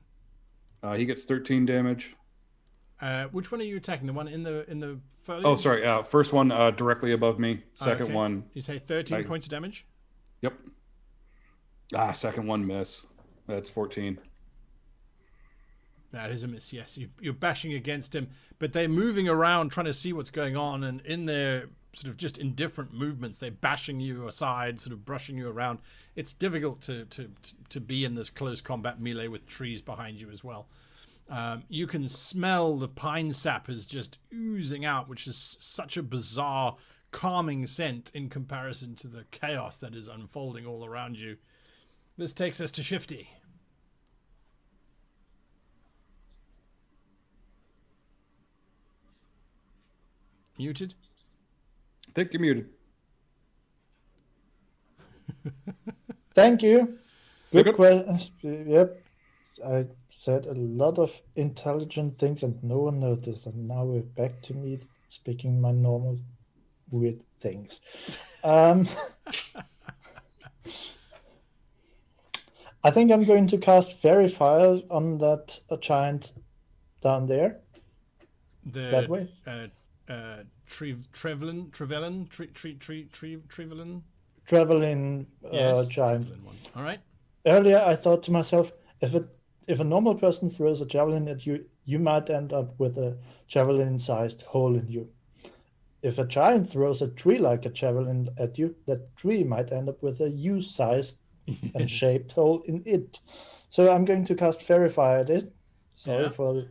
He gets 13 damage. Which one are you attacking? The one in the foliage? Oh, sorry. First one directly above me. Second Okay. one. You say 13 points of damage? Yep. Second one miss. That's 14. That is a miss, yes. You're bashing against him, but they're moving around trying to see what's going on, and in their sort of just indifferent movements, they're bashing you aside, sort of brushing you around. It's difficult to be in this close combat melee with trees behind you as well. You can smell the pine sap is just oozing out, which is such a bizarre, calming scent in comparison to the chaos that is unfolding all around you. This takes us to Shifty. Muted? I think you're muted. Thank you. Good Good. question. Yep. I said a lot of intelligent things and no one noticed. And now we're back to me speaking my normal weird I I think I'm going to cast Fairy Fire on that giant down there. That way. Trevelyan? Traveling Yes, giant. Trevelyan one. All right. Earlier, I thought to myself, if a normal person throws a javelin at you, you might end up with a javelin-sized hole in you. If a giant throws a tree like a javelin at you, that tree might end up with a U-sized and shaped hole in it. So I'm going to cast Fairy Fire at it. Sorry Yeah. for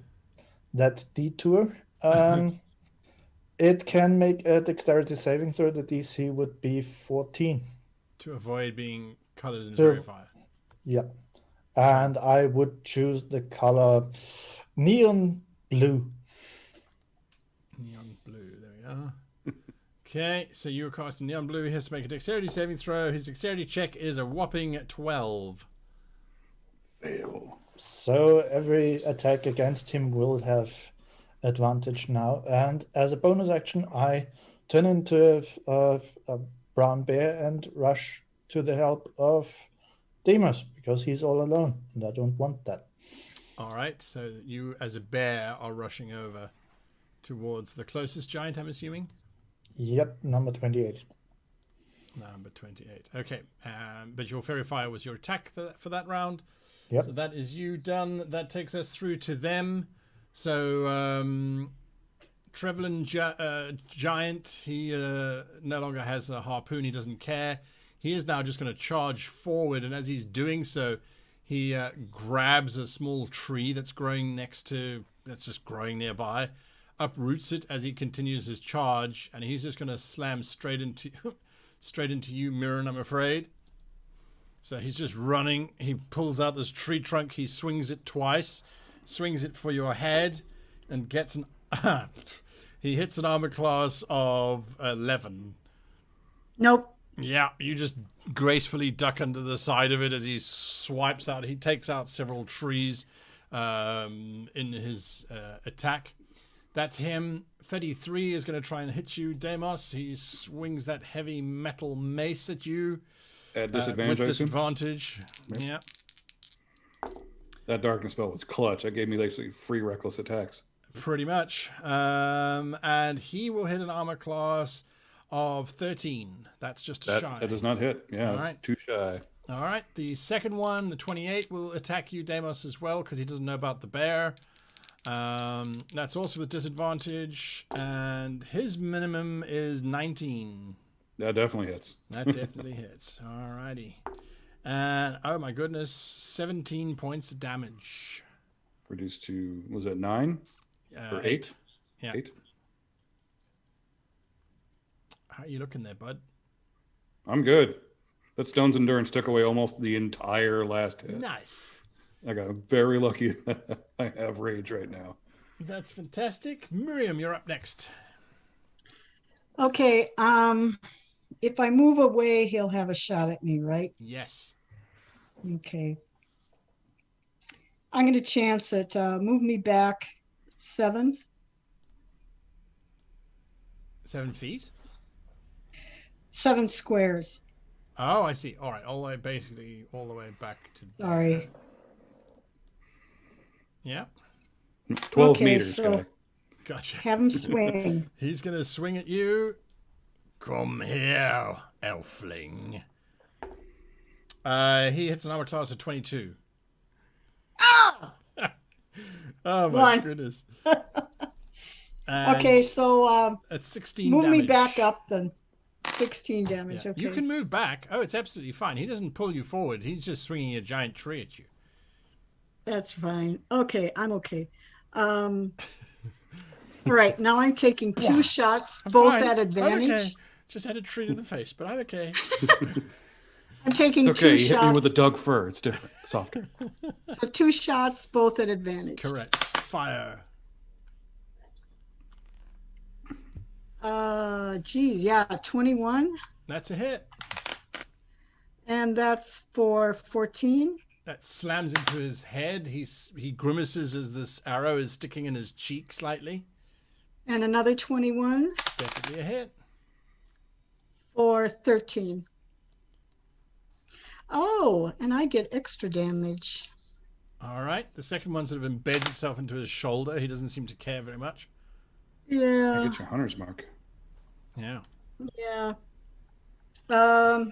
that detour. It can make a dexterity saving throw. The DC would be 14. To avoid being colored in So- fairy fire. Yeah. And I would choose the color neon blue. Neon blue. There we are. Okay, so you're casting neon blue. He has to make a dexterity saving throw. His dexterity check is a whopping 12. Fail. So every attack against him will have advantage now. And as a bonus action, I turn into a brown bear and rush to the help of Deimos because he's all alone and I don't want that. All right, so you as a bear are rushing over towards the closest giant, I'm assuming? Yep, number 28. Number 28. Okay, but your fairy fire was your attack for that round. Yep. So that is you done. That takes us through to them. So Trevelyan giant, he no longer has a harpoon. He doesn't care. He is now just going to charge forward, and as he's doing so, he grabs a small tree that's just growing nearby, uproots it as he continues his charge, and he's just going to slam straight into you, Mirren, I'm afraid. So he's just running. He pulls out this tree trunk. He swings it twice, swings it for your head, and gets an. He hits an armor class of 11. Nope. Yeah, you just gracefully duck under the side of it as he swipes out. He takes out several trees in his attack. That's him. 33 is going to try and hit you, Deimos. He swings that heavy metal mace at you. At disadvantage, With I assume? disadvantage. Yep. Yeah. That darkness spell was clutch. That gave me basically free reckless attacks. Pretty much. And he will hit an armor class of 13. That's just a shy. That does not hit. Yeah, All it's right. too shy. All right. The second one, the 28, will attack you, Deimos, as well, because he doesn't know about the bear. That's also with disadvantage. And his minimum is 19. That definitely hits. That definitely hits. All righty. And, oh my goodness, 17 points of damage. Reduced to, was it 9? Or 8? Yeah. 8? How are you looking there, bud? I'm good. That Stone's Endurance took away almost the entire last hit. Nice. I got very lucky that I have rage right now. That's fantastic. Miriam, you're up next. Okay. If I move away, he'll have a shot at me, right? Yes. Okay. I'm going to chance it. Move me back 7. 7 feet? 7 squares. Oh, I see. All right. All the way back to. Sorry. Yeah. 12 Okay, meters, so- guy. Gotcha. Have him swing. He's going to swing at you. Come here, elfling. He hits an armor class of 22. Ah! Oh, my One. goodness. Okay, so That's 16 move damage. me back up then. 16 damage. Yeah. Okay. You can move back. Oh, it's absolutely fine. He doesn't pull you forward. He's just swinging a giant tree at you. That's fine. Okay, I'm okay. All right, now I'm taking 2 shots, both Fine. at I'm advantage. okay. Just had a tree to the face, but I'm okay. I'm taking It's okay. 2 You hit me with a shots. Doug fur. It's different. Softer. So 2 shots, both at advantage. Correct. Fire. Geez, yeah, 21. That's a hit. And that's for 14. That slams into his head. He grimaces as this arrow is sticking in his cheek slightly. And another 21 Definitely a hit. for 13. Oh, and I get extra damage. All right. The second one sort of embeds itself into his shoulder. He doesn't seem to care very much. I Yeah, get your hunter's mark. Yeah. yeah. I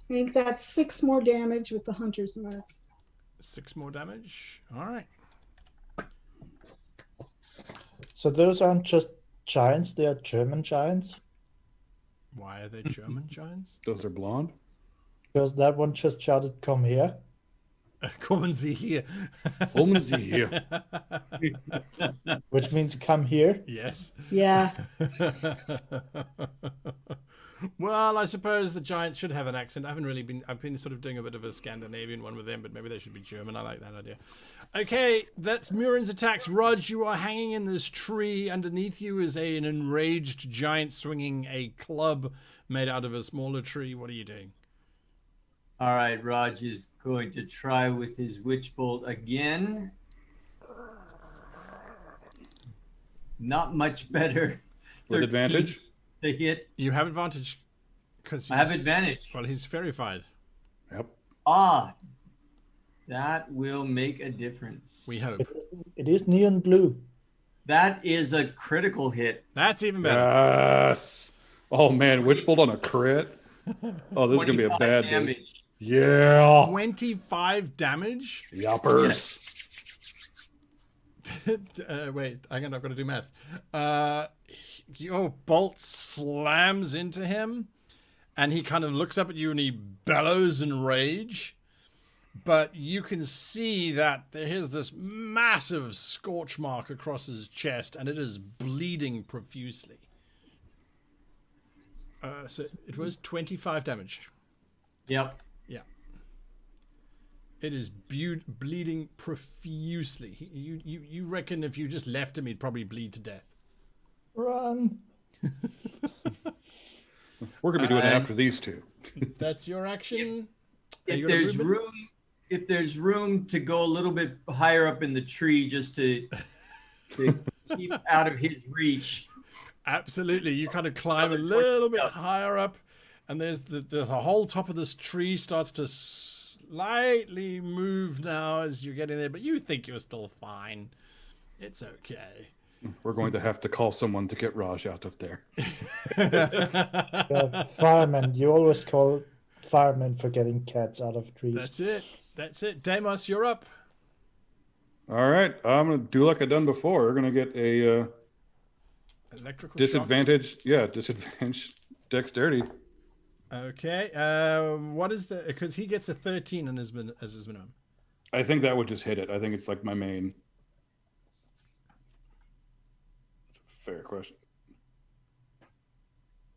think that's 6 more damage with the hunter's mark. 6 more damage. All right. So those aren't just giants, they are German giants. Why are they German giants? Those are blonde. Because that one just shouted, "Come here." Kommen Sie hier. Kommen Sie hier. Which means come here. Yes. Yeah. Well, I suppose the giants should have an accent. I've been sort of doing a bit of a Scandinavian one with them, but maybe they should be German. I like that idea. Okay, that's Murin's attacks. Rog, you are hanging in this tree. Underneath you is an enraged giant swinging a club made out of a smaller tree. What are you doing? All right, Raj is going to try with his witch bolt again. Not much better. With 13 advantage? to hit. You have advantage because I have advantage. Well, he's verified. Yep. Ah, that will make a difference. We hope. It is neon blue. That is a critical hit. That's even better. Yes. Oh man, witch bolt on a crit. Oh, this is gonna be a 25 bad day. damage. Yeah. 25 damage. Yoppers. Wait, I'm not going to do maths. Your bolt slams into him, and he kind of looks up at you and he bellows in rage. But you can see that there's this massive scorch mark across his chest, and it is bleeding profusely. So it was 25 damage. Yep. Yeah. It is bleeding profusely. You reckon if you just left him, he'd probably bleed to death. Run. We're gonna be doing it after these two. That's your action. Are If you gonna there's move it? if there's room to go a little bit higher up in the tree just to keep out of his reach. Absolutely. You kind of climb a little bit higher up, and there's the whole top of this tree starts to slightly move now as you're getting there, but you think you're still fine. It's okay. We're going to have to call someone to get Raj out of there. Firemen. You always call firemen for getting cats out of trees. That's it. That's it. Deimos, you're up. All right, I'm gonna do like I've done before. We're gonna get a Electrical disadvantage. Yeah, disadvantage dexterity. shock. Okay. What is the? Because he gets a 13 as his minimum. I think that would just hit it. I think it's like my main. It's a fair question.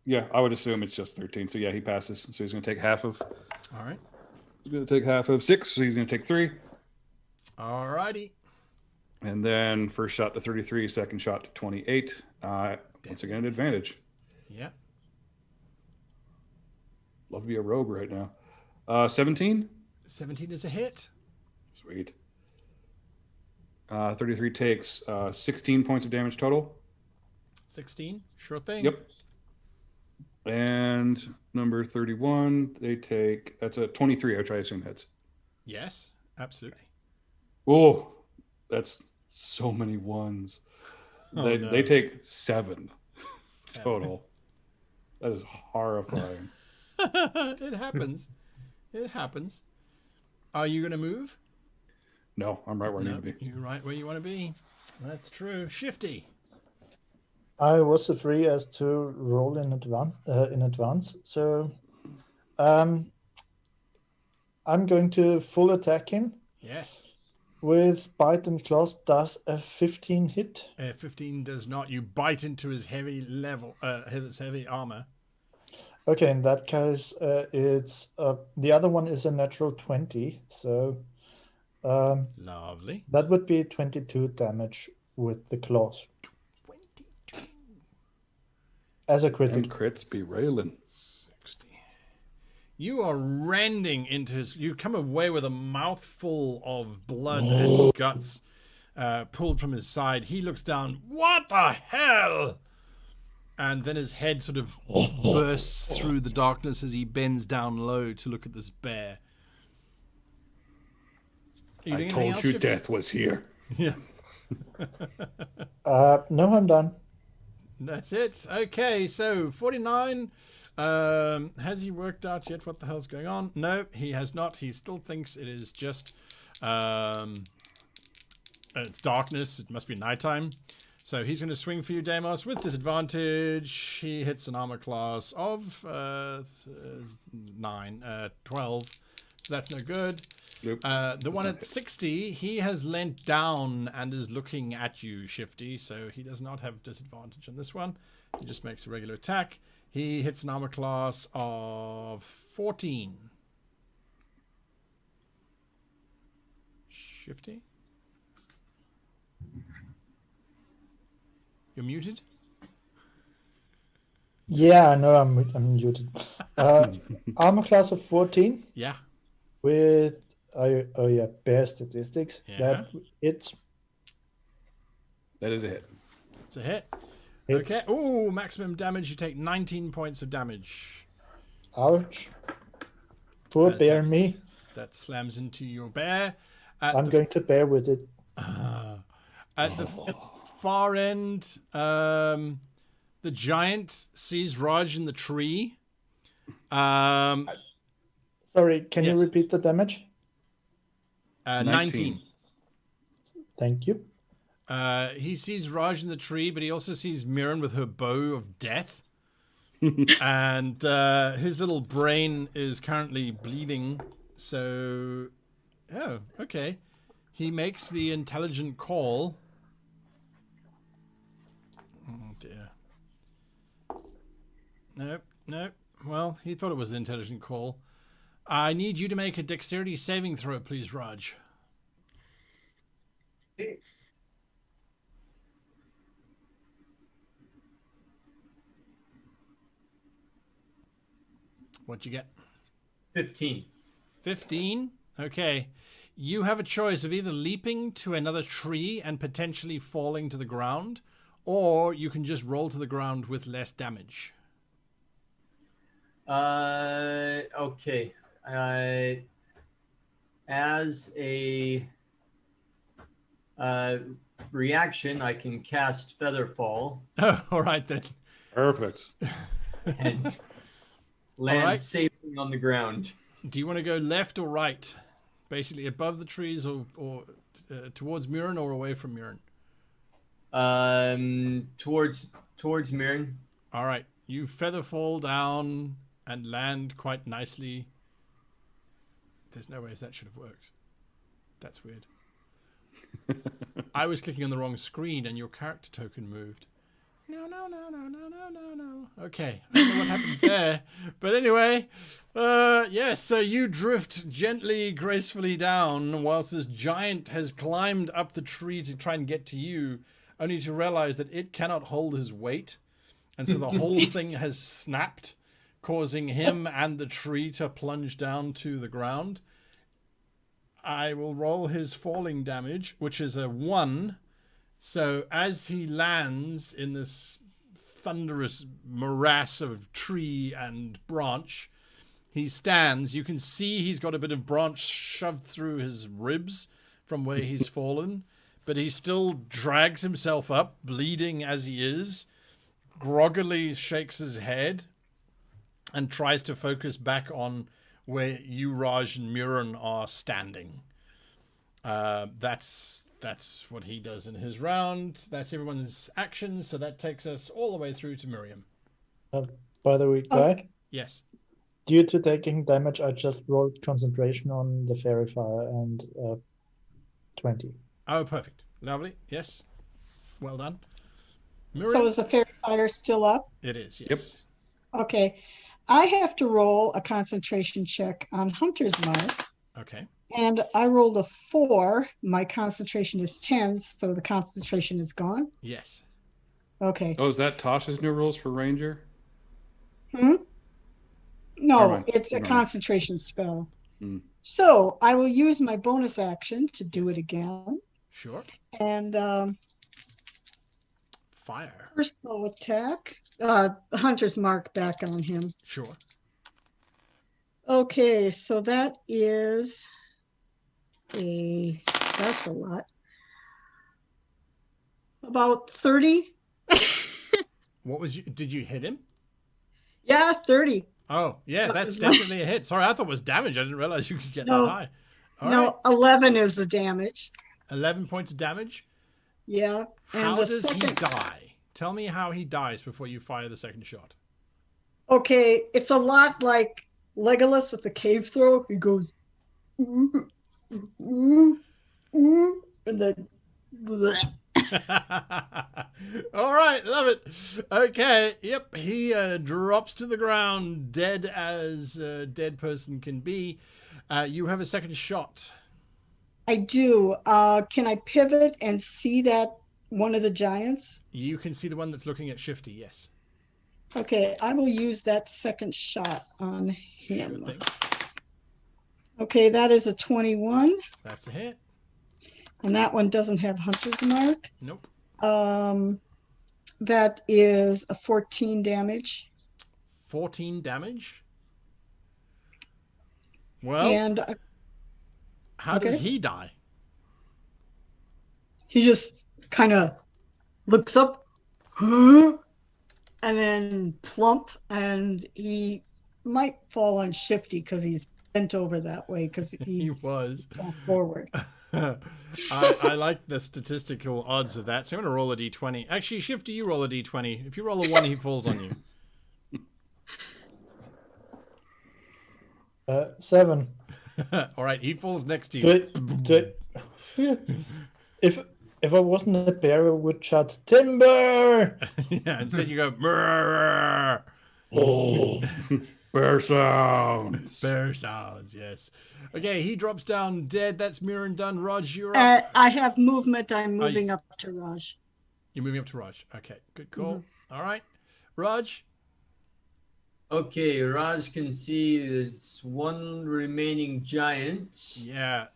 Yeah, I would assume it's just 13. So yeah, he passes. So he's gonna take half of. All right. He's gonna take half of 6. So he's gonna take 3. All righty. And then first shot to 33, second shot to 28. Once again, advantage. Yeah. Love to be a rogue right now. 17. 17 is a hit. Sweet. 33 takes 16 points of damage total. 16. Sure thing. Yep. And number 31, they take, that's a 23, which I assume hits. Yes. Absolutely. Oh, that's so many ones. Oh, They, no. they take 7 total. That is horrifying. It happens. It happens. Are you going to move? No, I'm right where I need to be. You're right where you want to be. That's true. Shifty. I was so free as to roll in advance. So I'm going to full attack him Yes. with bite and claws. Does a 15 hit? 15 does not. You bite into his heavy his heavy armor. Okay, in that case, it's the other one is a natural 20. So Lovely. that would be 22 damage with the claws 22. as a And critical. crits be railing. 60. You are rending into his. You come away with a mouthful of blood and guts pulled from his side. He looks down. What the hell? And then his head sort of bursts through the darkness as he bends down low to look at this bear. you I doing anything told else, you Shifty? death was here. Yeah. No, I'm done. That's it. Okay, so 49. Has he worked out yet what the hell's going on? No, he has not. He still thinks it is just it's darkness. It must be nighttime. So he's going to swing for you, Deimos, with disadvantage. He hits an armor class of 12. So that's no good. Nope, The one not at hit. 60, he has leant down and is looking at you, Shifty, so he does not have disadvantage on this one. He just makes a regular attack. He hits an armor class of 14. Shifty? You're muted? Yeah, I know I'm muted. Armor class of 14 Yeah. with bear statistics. Yeah. That it's That is a hit. It's a hit. it's Okay. Ooh, maximum damage. You take 19 points of damage. ouch. Poor As bear that- me. That slams into your bear. I'm going to bear with it. At the far end, the giant sees Raj in the tree. Sorry, can you Yes. repeat the damage? 19. Thank you. He sees Raj in the tree, but he also sees Mirren with her bow of death. And his little brain is currently bleeding. So, oh, okay. He makes the intelligent call. Oh, dear. Nope, nope. Well, he thought it was an intelligent call. I need you to make a dexterity saving throw, please, Raj. What'd you get? 15. 15. Okay. You have a choice of either leaping to another tree and potentially falling to the ground, or you can just roll to the ground with less damage. Okay. As a reaction, I can cast Featherfall Oh, all right then. Perfect. and land right. safely on the ground. Do you want to go left or right? Basically above the trees or towards Mirren or away from Mirren? Towards Mirren. All right. You feather fall down and land quite nicely. There's no ways that should have worked. That's weird. I was clicking on the wrong screen and your character token moved. No. Okay, I don't know what happened there. But anyway, yes, so you drift gently, gracefully down whilst this giant has climbed up the tree to try and get to you, only to realize that it cannot hold his weight. And so the whole thing has snapped, causing him and the tree to plunge down to the ground. I will roll his falling damage, which is a 1. So as he lands in this thunderous morass of tree and branch, he stands. You can see he's got a bit of branch shoved through his ribs from where he's fallen, but he still drags himself up, bleeding as he is, groggily shakes his head, and tries to focus back on where you, Raj, and Mirren are standing. That's what he does in his round. That's everyone's actions, so that takes us all the way through to Miriam. By the way, Guy, Yes. due to taking damage, I just rolled concentration on the fairy fire and 20. Oh, perfect. Lovely. Yes. Well done. Miriam? So is the fairy fire still up? It is, yes. Okay. I have to roll a concentration check on Hunter's Mark, Okay. and I rolled a 4. My concentration is 10, so the concentration is gone. Yes. Okay. Oh, is that Tasha's new rules for Ranger? No, Never mind. it's a Never mind. concentration spell. Mm. So I will use my bonus action to do it again. Sure. And Fire. personal attack, Hunter's Mark back on him. Sure. Okay, so that is that's a lot. About 30. What was you? Did you hit him? Yeah, 30. Oh, yeah, That that's was my- definitely a hit. Sorry, I thought it was damage. I didn't realize you could get No. that high. All No, right, 11 is the damage. 11 points of damage. Yeah. And How the does he second, die? Tell me how he dies before you fire the second shot. okay, it's a lot like Legolas with the cave throw. He goes, ooh, ooh, ooh, and then bleh. All right, love it. Okay, yep, he drops to the ground, dead as a dead person can be. You have a second shot. I do. Can I pivot and see that one of the giants? You can see the one that's looking at Shifty, yes. Okay, I will use that second shot on Sure him. thing. Okay, that is a 21, That's a hit. and that one doesn't have Hunter's Mark. Nope. That is a 14 damage. 14 damage. Well, And how does okay. he die? he just kind of looks up, huh? And then plump, and he might fall on Shifty because he's bent over that way because He he was. fell forward. I like the statistical odds of that, so I'm going to roll a d20. Actually, Shifty, you roll a d20. If you roll a 1, he falls on you. 7. All right, he falls next to you. If I wasn't a bear, I would shout timber. Yeah, instead you go, "Brrr." Oh, Bear sounds. Bear sounds, yes. Okay, he drops down dead. That's Mirren done. Raj, you're up. I have movement. I'm Oh, moving yes. up to Raj. You're moving up to Raj. Okay, good call. All right. Raj, Okay, Raj can see there's one remaining giant. yeah,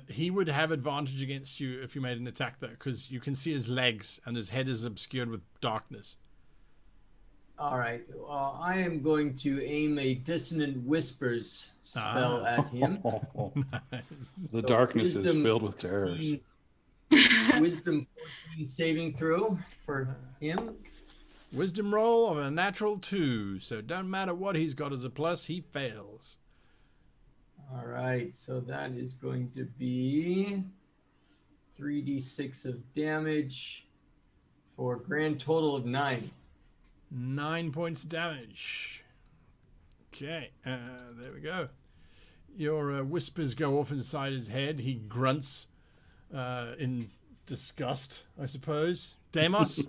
he would have advantage against you if you made an attack, though, because you can see his legs and his head is obscured with darkness. All right, I am going to aim a dissonant whispers spell at him. The darkness is wisdom- filled with terrors. Wisdom 14 saving throw for him. Wisdom roll of a natural 2, so don't matter what he's got as a plus, he fails. All right, so that is going to be 3d6 of damage for a grand total of 9. 9 points of damage. Okay, there we go. Your whispers go off inside his head. He grunts in disgust, I suppose. Deimos,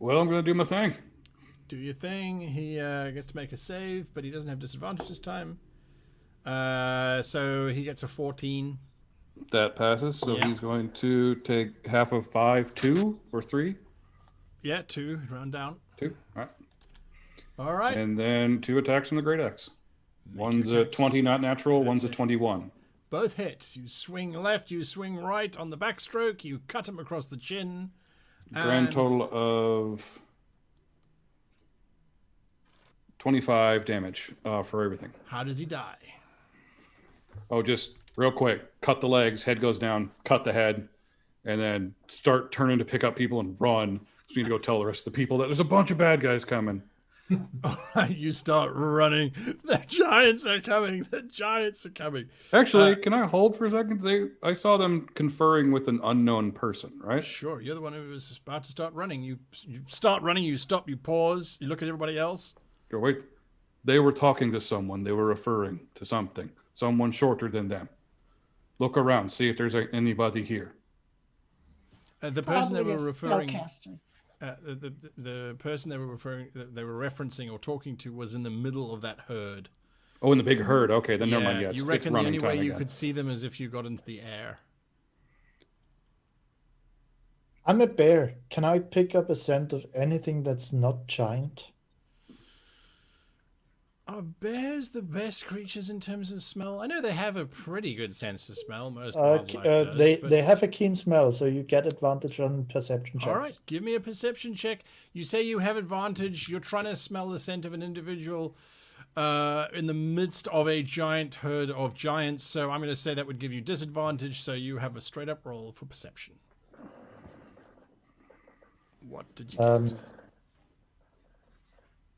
Well, I'm going to do my thing. do your thing. He gets to make a save, but he doesn't have disadvantage this time. So he gets a 14. That passes. So Yeah. he's going to take half of 5, 2 or 3. Yeah, 2. Round down. 2. All right. All right. And then 2 attacks from the Great Axe. One's a attacks. 20, not natural. One's a it. 21. Both hits. You swing left, you swing right on the backstroke, you cut him across the chin. Grand and- total of 25 damage for everything. How does he die? Oh, just real quick. Cut the legs, head goes down, cut the head, and then start turning to pick up people and run. So we need to go tell the rest of the people that there's a bunch of bad guys coming. All right, you start running. The giants are coming. The giants are coming. Actually, can I hold for a second? I saw them conferring with an unknown person, right? Sure, you're the one who was about to start running. You start running, you stop, you pause, you look at everybody else. Go, wait. They were talking to someone. They were referring to something. Someone shorter than them. Look around. See if there's anybody here. The person they Probably were a referring, spellcaster. the person they were referencing or talking to was in the middle of that herd. Oh, in the big herd. Okay, then never mind. Yeah, you it's reckon the running only way time you again. could see them is if you got into the air. I'm a bear. Can I pick up a scent of anything that's not giant? Are bears the best creatures in terms of smell? I know they have a pretty good sense of smell. Most wildlife does, but- They have a keen smell, so you get advantage on perception checks. All right, give me a perception check. You say you have advantage. You're trying to smell the scent of an individual. in the midst of a giant herd of giants. So I'm going to say that would give you disadvantage. So you have a straight up roll for perception. What did you get?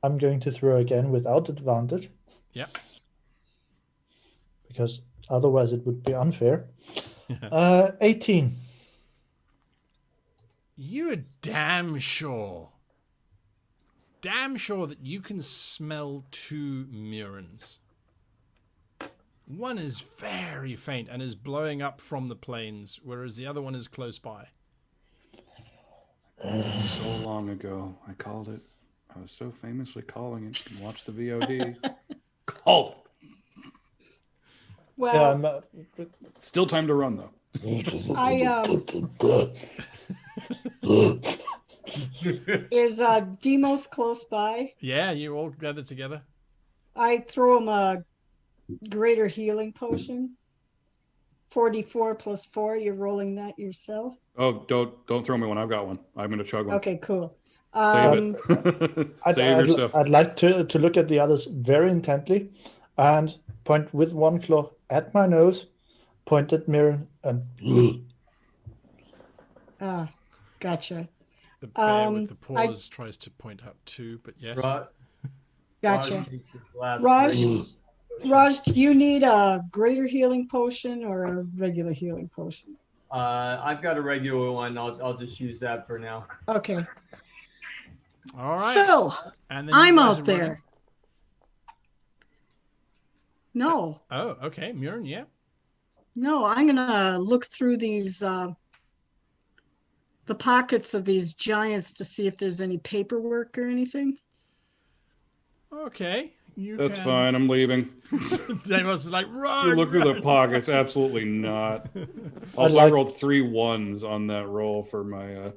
I'm going to throw again without advantage. Yeah. Because otherwise it would be unfair. 18. You're damn sure that you can smell two Murins. One is very faint and is blowing up from the plains, whereas the other one is close by. So long ago, I called it. I was so famously calling it. You can watch the VOD. Called it. Well, Still time to run, though. Is Demos close by? Yeah, you all gather together. I throw him a greater healing potion. 44 plus 4. You're rolling that yourself. Oh, don't throw me one. I've got one. I'm going to chug one. Okay, cool. Save it. Save your stuff. I'd like to look at the others very intently and point with one claw at my nose, point at Mirren, and Gotcha. The bear with the paws tries to point out two, but yes. Gotcha. Raj, Raj, do you need a greater healing potion or a regular healing potion? I've got a regular one. I'll just use that for now. Okay. All right. So and then you I'm guys out are there. running. No, Oh, okay. Murin, yeah. no, I'm gonna look through these the pockets of these giants to see if there's any paperwork or anything. Okay. That's fine. I'm leaving. Damos is like, run! You look through run. the pockets. Absolutely not. Also, I rolled 3 1s on that roll for my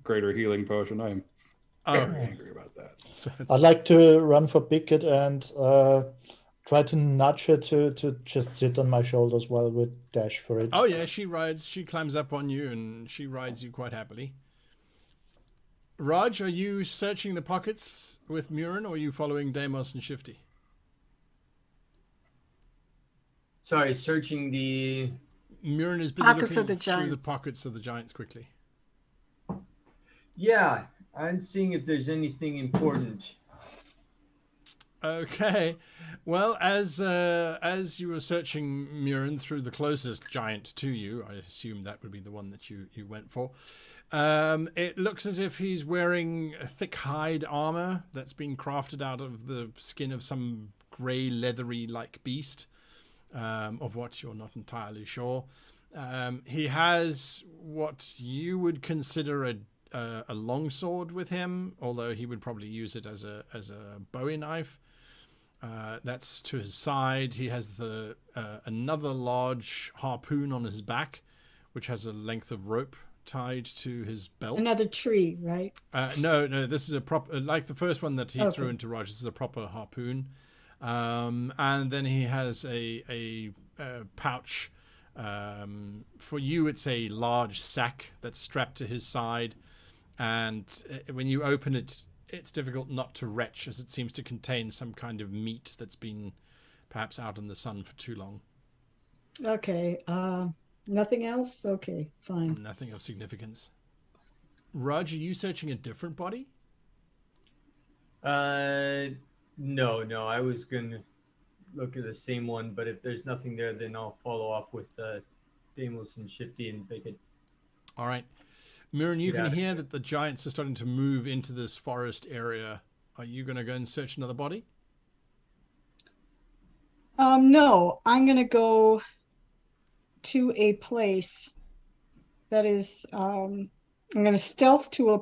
greater healing potion. I am very angry about that. I'd like to run for Bickett and try to nudge her to just sit on my shoulders while we dash for it. Oh, yeah, she climbs up on you and she rides you quite happily. Raj, are you searching the pockets with Murin or are you following Deimos and Shifty? Sorry, searching the... Murin is busy Pockets looking of the through the giants. pockets of the giants quickly. Yeah, I'm seeing if there's anything important. Okay. Well, as you were searching Murin through the closest giant to you, I assume that would be the one that you went for. It looks as if he's wearing a thick hide armor that's been crafted out of the skin of some grey leathery like beast, of what you're not entirely sure. He has what you would consider a longsword with him, although he would probably use it as a Bowie knife. That's to his side. He has another large harpoon on his back, which has a length of rope tied to his belt. Another tree, right? No, this is a proper, like the first one that he Okay. threw into Raj. This is a proper harpoon, and then he has a pouch. For you, it's a large sack that's strapped to his side, and when you open it, it's difficult not to retch, as it seems to contain some kind of meat that's been perhaps out in the sun for too long. Okay. Nothing else? Okay, fine. Nothing of significance. Raj, are you searching a different body? No. I was gonna look at the same one, but if there's nothing there, then I'll follow up with Damos and Shifty and Bickett. All right. Murin, you Yeah. can hear that the giants are starting to move into this forest area. Are you going to go and search another body? No, I'm gonna go to a place that is I'm gonna stealth to a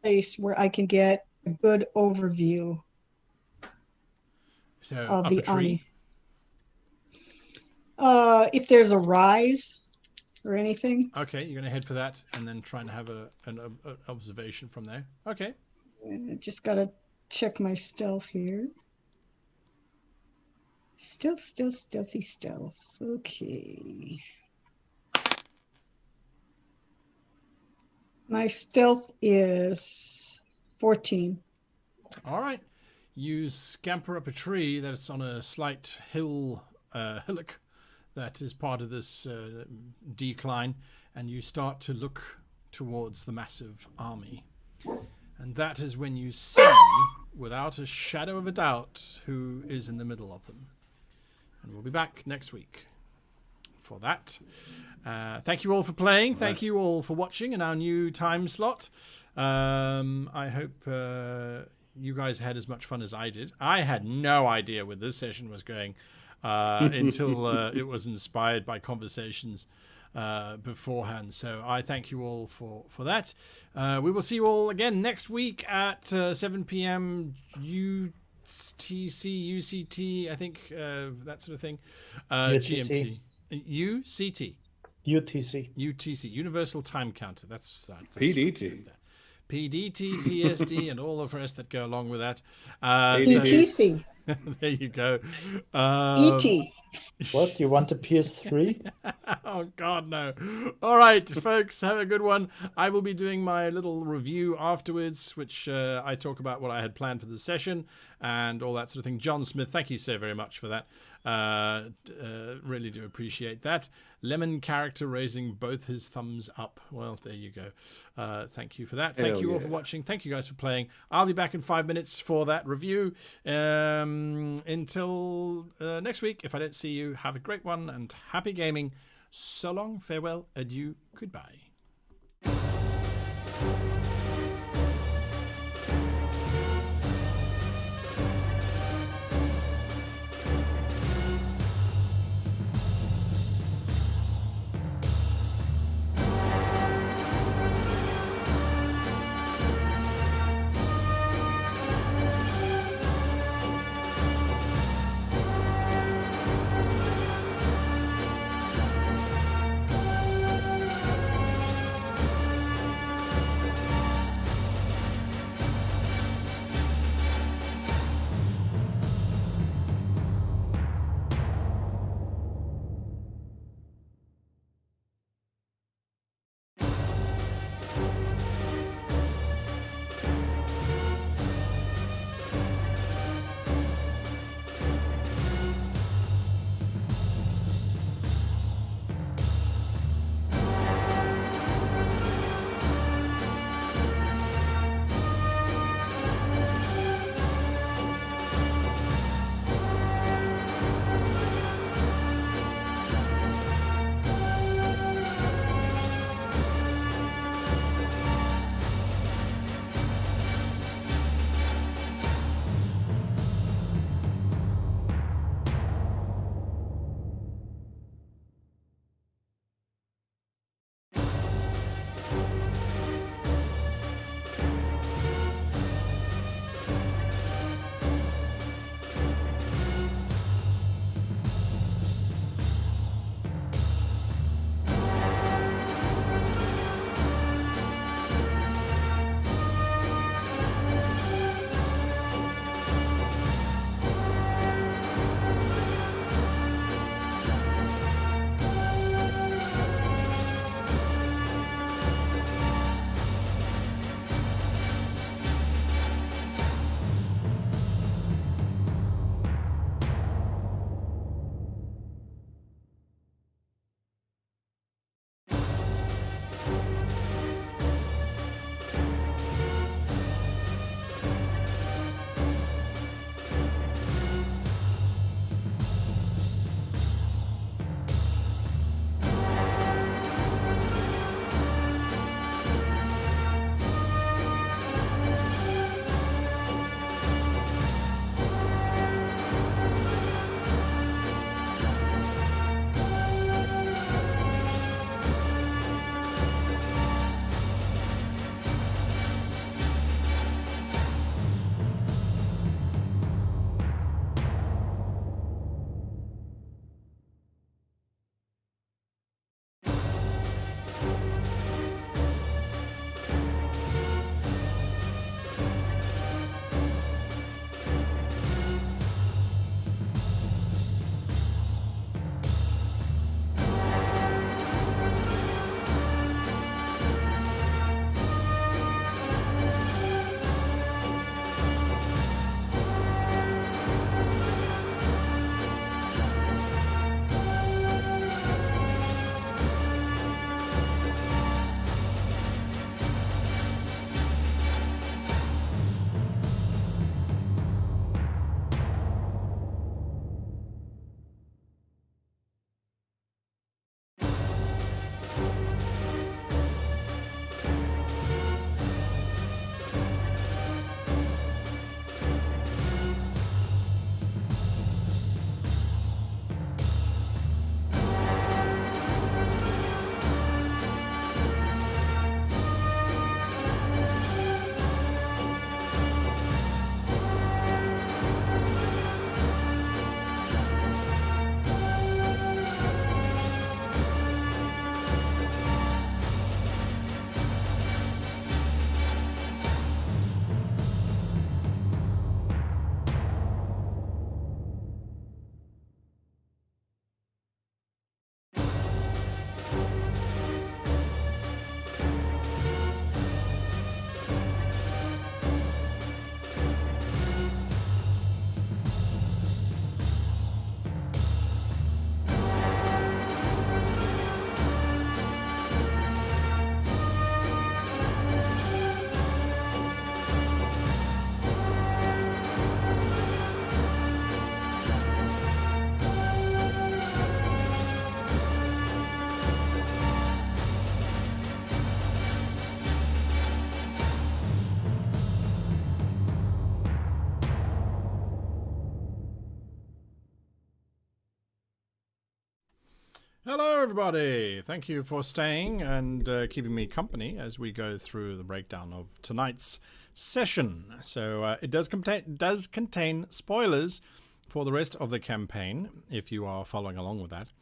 place where I can get a good overview So of up the a tree. army. If there's a rise or anything. Okay, you're going to head for that and then try and have an observation from there. Okay. I just gotta check my stealth here. Stealthy stealth. Okay. My stealth is 14. All right. you scamper up a tree that's on a slight hillock that is part of this decline, and you start to look towards the massive army. And that is when you see, without a shadow of a doubt, who is in the middle of them. And we'll be back next week for that. Thank you all for playing. Thank you all for watching in our new time slot. I hope you guys had as much fun as I did. I had no idea where this session was going until it was inspired by conversations beforehand. So I thank you all for that. We will see you all again next week at 7 p.m. UTC, UCT, I think, that sort of thing. UTC. GMT. UCT. UTC. Universal Time Counter. That's PDT. PDT, PSD, and all the rest that go along with that. ETC. There you go. ET. What? You want a PS3? Oh, God, no. All right, folks, have a good one. I will be doing my little review afterwards, which I talk about what I had planned for the session and all that sort of thing. John Smith, thank you so very much for that. Really do appreciate that. Lemon character raising both his thumbs up. Well, there you go. Thank you for that. Thank you all for watching. Thank you guys for playing. I'll be back in 5 minutes for that review. Until next week, if I don't see you, have a great one and happy gaming. So long, farewell, adieu, goodbye. Hello, everybody. Thank you for staying and keeping me company as we go through the breakdown of tonight's session. So it does contain spoilers for the rest of the campaign, if you are following along with that.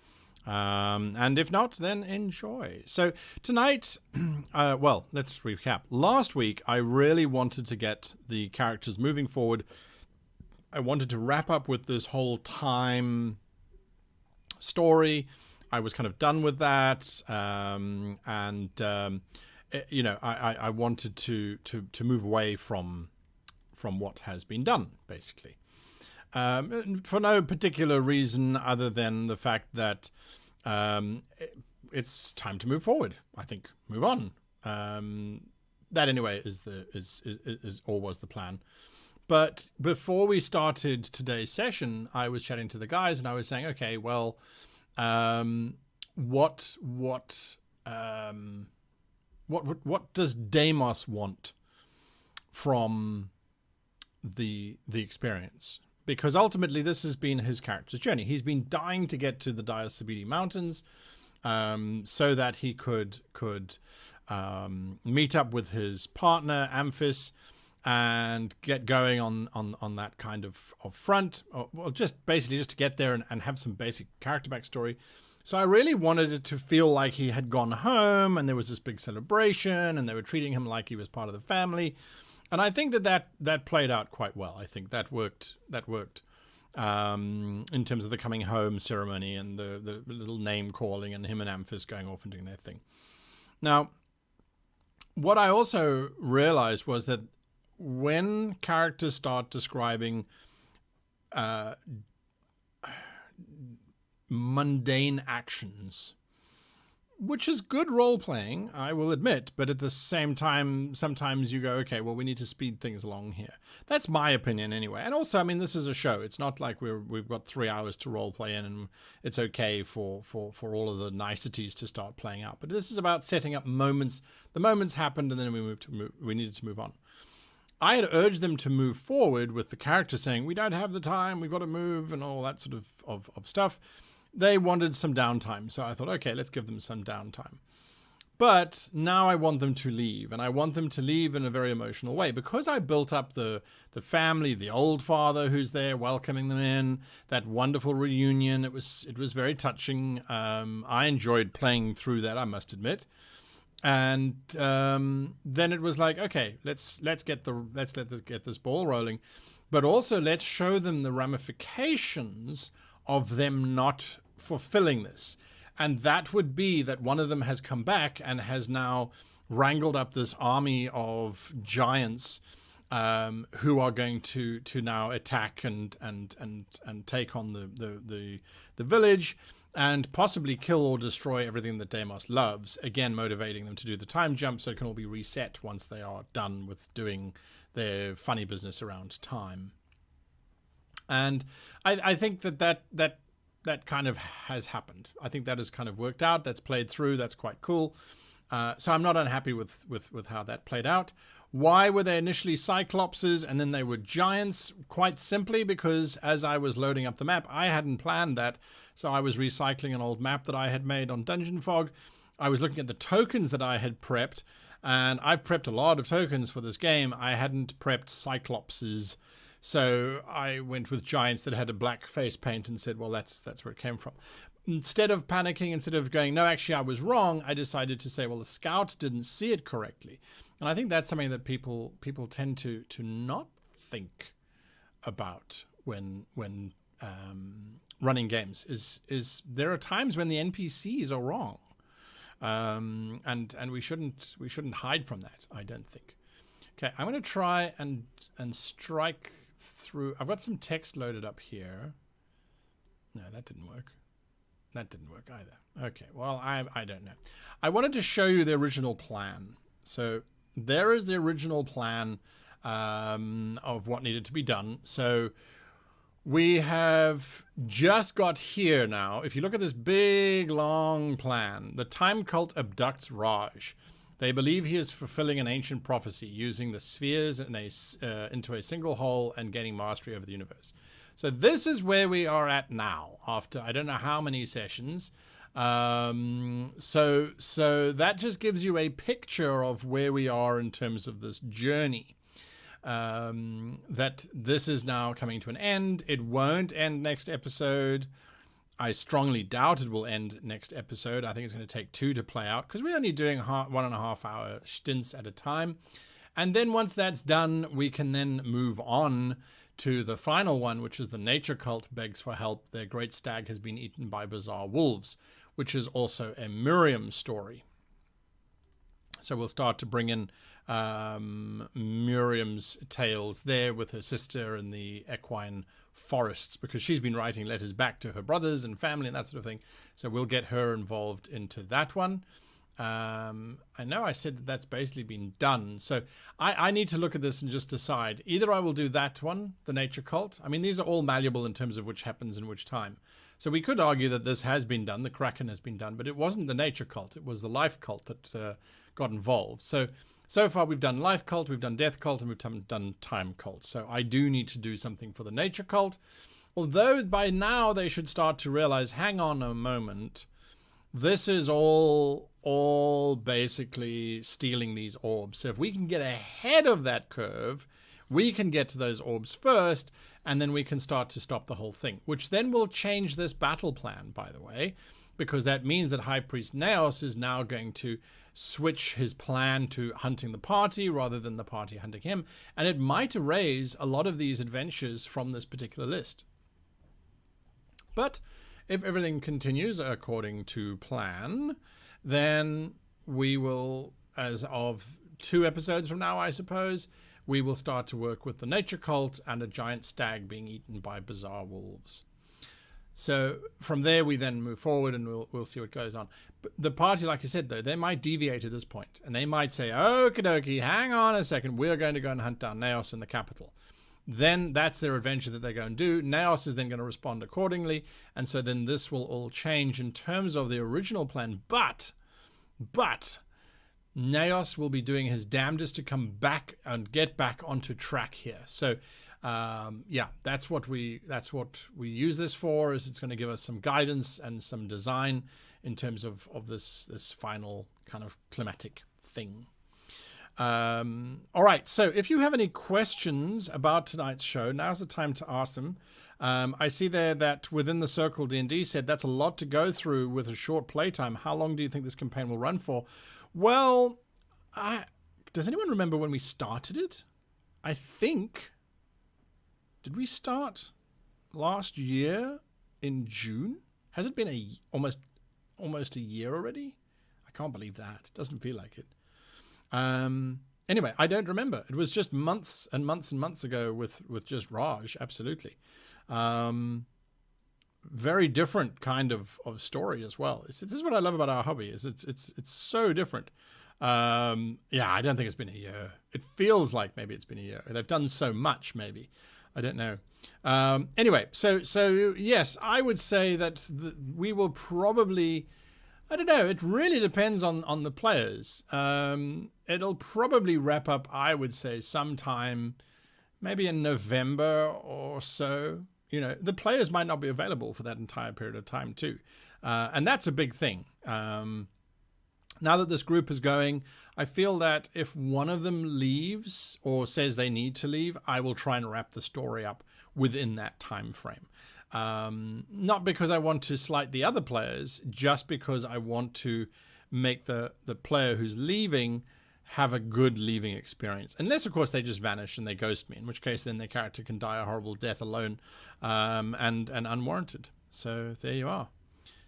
And if not, then enjoy. So tonight, well, let's recap. Last week, I really wanted to get the characters moving forward. I wanted to wrap up with this whole time story. I was kind of done with that, you know, I wanted to move away from what has been done, basically, for no particular reason other than the fact that it's time to move forward. I think move on. That anyway is or was the plan. But before we started today's session, I was chatting to the guys and I was saying, okay, well, what does Deimos want from the experience? Because ultimately this has been his character's journey. He's been dying to get to the Dire Sabidi Mountains, so that he could meet up with his partner Amphis and get going on that kind of front, or, well, just basically just to get there and have some basic character backstory. So I really wanted it to feel like he had gone home and there was this big celebration and they were treating him like he was part of the family. And I think that played out quite well. I think that worked in terms of the coming home ceremony and the little name calling and him and Amphis going off and doing their thing. Now, what I also realized was that when characters start describing mundane actions, which is good role-playing, I will admit, but at the same time, sometimes you go, okay, well, we need to speed things along here. That's my opinion anyway. And also, I mean, this is a show. It's not like we've got 3 hours to role-play in and it's okay for all of the niceties to start playing out. But this is about setting up moments. The moments happened and then we needed to move on. I had urged them to move forward with the character saying, we don't have the time, we've got to move and all that sort of stuff. They wanted some downtime. So I thought, okay, let's give them some downtime. But now I want them to leave, and I want them to leave in a very emotional way because I built up the family, the old father who's there welcoming them in, that wonderful reunion. It was very touching. I enjoyed playing through that, I must admit. And then it was like, okay, let's get this ball rolling, but also let's show them the ramifications of them not fulfilling this. And that would be that one of them has come back and has now wrangled up this army of giants who are going to now attack and take on the village and possibly kill or destroy everything that Deimos loves, again motivating them to do the time jump so it can all be reset once they are done with doing their funny business around time. And I think that kind of has happened. I think that has kind of worked out. That's played through. That's quite cool. So I'm not unhappy with how that played out. Why were they initially Cyclopses and then they were giants? Quite simply because as I was loading up the map, I hadn't planned that. So I was recycling an old map that I had made on Dungeon Fog. I was looking at the tokens that I had prepped, and I've prepped a lot of tokens for this game. I hadn't prepped Cyclopses. So I went with giants that had a black face paint and said, well, that's where it came from. Instead of panicking, instead of going, no, actually I was wrong, I decided to say, well, the scout didn't see it correctly. And I think that's something that people tend to not think about when running games is there are times when the NPCs are wrong. And we shouldn't hide from that, I don't think. Okay, I'm going to try and strike through. I've got some text loaded up here. No, that didn't work. That didn't work either. Okay, well, I don't know. I wanted to show you the original plan. So there is the original plan of what needed to be done. So we have just got here now. If you look at this big, long plan, the time cult abducts Raj. They believe he is fulfilling an ancient prophecy, using the spheres into a single whole and gaining mastery over the universe. So this is where we are at now, after I don't know how many sessions. So that just gives you a picture of where we are in terms of this journey. That this is now coming to an end. It won't end next episode. I strongly doubt it will end next episode. I think it's going to take 2 to play out because we're only doing 1.5 hour stints at a time. And then once that's done, we can then move on to the final one, which is the nature cult begs for help. Their great stag has been eaten by bizarre wolves, which is also a Miriam story. So we'll start to bring in Miriam's tales there with her sister in the equine forests, because she's been writing letters back to her brothers and family and that sort of thing. So we'll get her involved into that one. I know I said that that's basically been done. So I need to look at this and just decide. Either I will do that one, the nature cult. I mean, these are all malleable in terms of which happens in which time. So we could argue that this has been done, the Kraken has been done, but it wasn't the nature cult. It was the life cult that got involved. So far we've done life cult, we've done death cult, and we've done time cult. So I do need to do something for the nature cult. Although by now they should start to realize, hang on a moment, this is all basically stealing these orbs. So if we can get ahead of that curve, we can get to those orbs first, and then we can start to stop the whole thing, which then will change this battle plan, by the way, because that means that High Priest Naos is now going to switch his plan to hunting the party rather than the party hunting him, and it might erase a lot of these adventures from this particular list. But if everything continues according to plan, then we will, as of 2 episodes from now, I suppose, we will start to work with the nature cult and a giant stag being eaten by bizarre wolves. So from there, we then move forward and we'll see what goes on. But the party, like I said, though, they might deviate at this point, and they might say, okie dokie, hang on a second, we're going to go and hunt down Naos in the capital. Then that's their adventure that they go and do. Naos is then going to respond accordingly, and so then this will all change in terms of the original plan. But Naos will be doing his damnedest to come back and get back onto track here. So yeah, that's what we use this for. Is it's going to give us some guidance and some design in terms of this final kind of climatic thing. All right, so if you have any questions about tonight's show, now's the time to ask them. I see there that Within the Circle D&D said that's a lot to go through with a short playtime. How long do you think this campaign will run for? Well, does anyone remember when we started it? I think, did we start last year in June? Has it been almost a year already? I can't believe that. It doesn't feel like it. Anyway, I don't remember. It was just months and months and months ago with just Raj. Absolutely. Very different kind of story as well. This is what I love about our hobby. Is it's so different. Yeah, I don't think it's been a year. It feels like maybe it's been a year. They've done so much, maybe. I don't know. Anyway, so yes, I would say that we will probably, I don't know, it really depends on the players. It'll probably wrap up, I would say, sometime maybe in November or so. You know, the players might not be available for that entire period of time too. And that's a big thing. Now that this group is going, I feel that if one of them leaves or says they need to leave, I will try and wrap the story up within that time frame. Not because I want to slight the other players, just because I want to make the player who's leaving have a good leaving experience. Unless, of course, they just vanish and they ghost me, in which case then their character can die a horrible death alone and unwarranted. So there you are.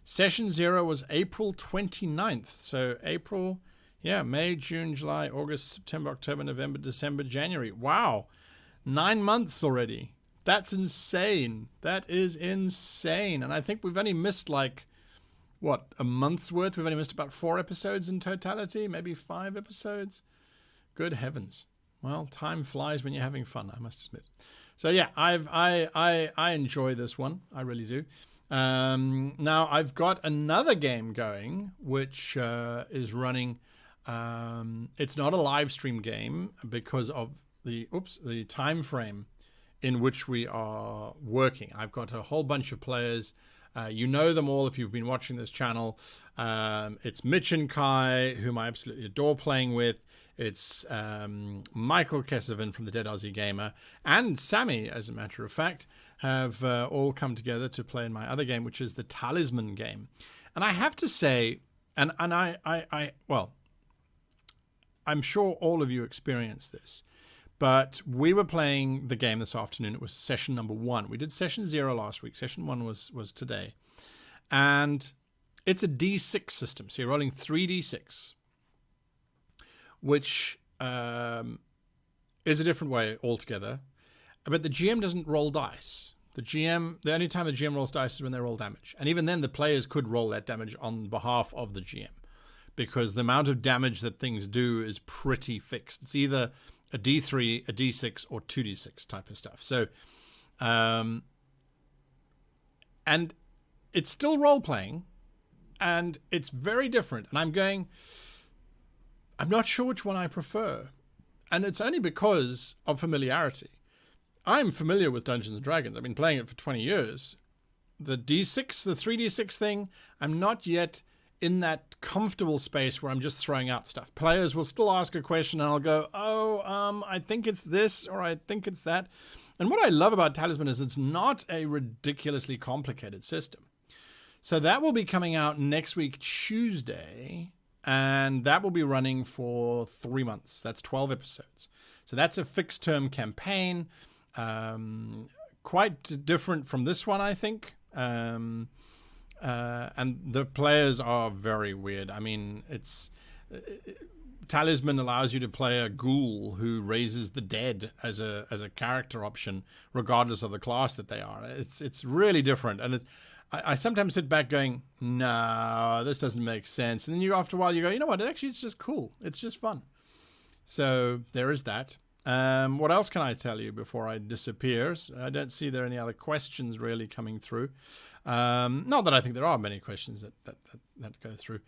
Session 0 was April 29th. So April, yeah, May, June, July, August, September, October, November, December, January. Wow, 9 months already. That's insane. That is insane. And I think we've only missed like, what, a month's worth? We've only missed about 4 episodes in totality, maybe 5 episodes. Good heavens. Well, time flies when you're having fun, I must admit. So yeah, I enjoy this one. I really do. Now I've got another game going, which is running. It's not a live stream game because of the time frame in which we are working. I've got a whole bunch of players. You know them all if you've been watching this channel. It's Mitch and Kai, whom I absolutely adore playing with. It's Michael Kessevan from the Dead Aussie Gamer, and Sammy, as a matter of fact, have all come together to play in my other game, which is the Talisman game. And I have to say, and well, I'm sure all of you experienced this, but we were playing the game this afternoon. It was session number 1. We did session 0 last week. Session 1 was today. And it's a D6 system. So you're rolling 3D6, which is a different way altogether. But the GM doesn't roll dice. The only time the GM rolls dice is when they roll damage. And even then, the players could roll that damage on behalf of the GM, because the amount of damage that things do is pretty fixed. It's either a D3, a D6, or 2D6 type of stuff. So, and it's still role-playing, and it's very different. And I'm not sure which one I prefer. And it's only because of familiarity. I'm familiar with Dungeons & Dragons. I've been playing it for 20 years. The D6, the 3D6 thing, I'm not yet in that comfortable space where I'm just throwing out stuff. Players will still ask a question and I'll go, I think it's this, or I think it's that. And what I love about Talisman is it's not a ridiculously complicated system. So that will be coming out next week, Tuesday, and that will be running for 3 months. That's 12 episodes. So that's a fixed term campaign. Quite different from this one, I think. And the players are very weird. I mean, Talisman allows you to play a ghoul who raises the dead as a character option, regardless of the class that they are. It's really different, and I sometimes sit back going, no, this doesn't make sense. And then after a while you go, you know what? Actually, it's just cool. It's just fun. So there is that. What else can I tell you before I disappear? I don't see there are any other questions really coming through. Not that I think there are many questions that go through.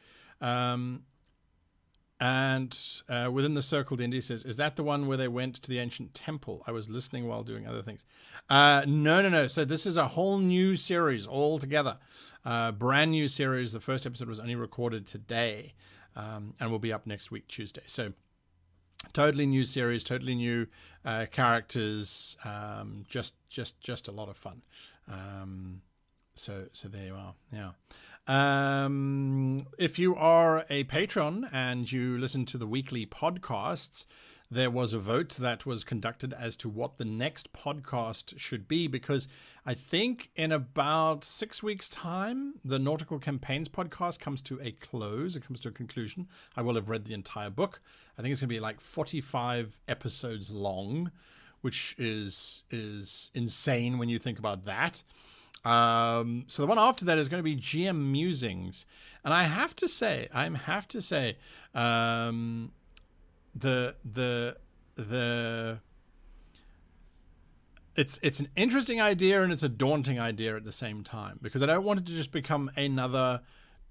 And within the circle, D&D says, is that the one where they went to the ancient temple? I was listening while doing other things. No. So this is a whole new series altogether. Brand new series. The first episode was only recorded today and will be up next week, Tuesday. So totally new series, totally new characters, just a lot of fun. So there you are. Yeah. If you are a patron and you listen to the weekly podcasts, there was a vote that was conducted as to what the next podcast should be, because I think in about 6 weeks' time, the Nautical Campaigns podcast comes to a close. It comes to a conclusion. I will have read the entire book. I think it's going to be like 45 episodes long, which is insane when you think about that. So the one after that is going to be GM Musings. And I have to say, it's an interesting idea and it's a daunting idea at the same time, because I don't want it to just become another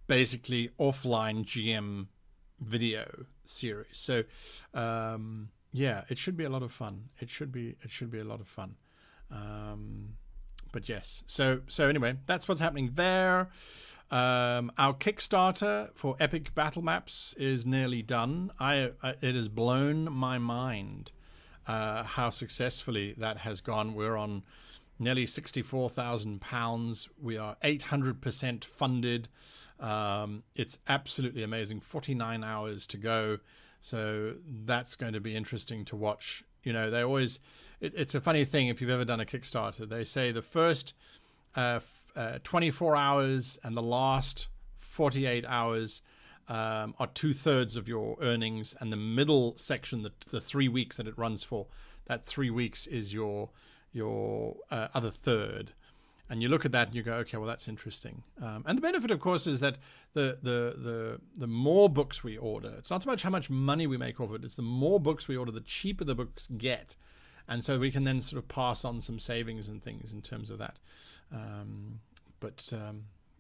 basically offline GM video series. So yeah, it should be a lot of fun. It should be a lot of fun. But yes, so anyway, that's what's happening there. Our Kickstarter for Epic Battle Maps is nearly done. It has blown my mind how successfully that has gone. We're on nearly £64,000. We are 800% funded. It's absolutely amazing. 49 hours to go. So that's going to be interesting to watch. You know, they always, it's a funny thing if you've ever done a Kickstarter. They say the first 24 hours and the last 48 hours are 2/3 of your earnings, and the middle section, the 3 weeks that it runs for, that 3 weeks is your other third. And you look at that and you go, okay, well, that's interesting. And the benefit, of course, is that the more books we order, it's not so much how much money we make off it, it's the more books we order, the cheaper the books get. And so we can then sort of pass on some savings and things in terms of that.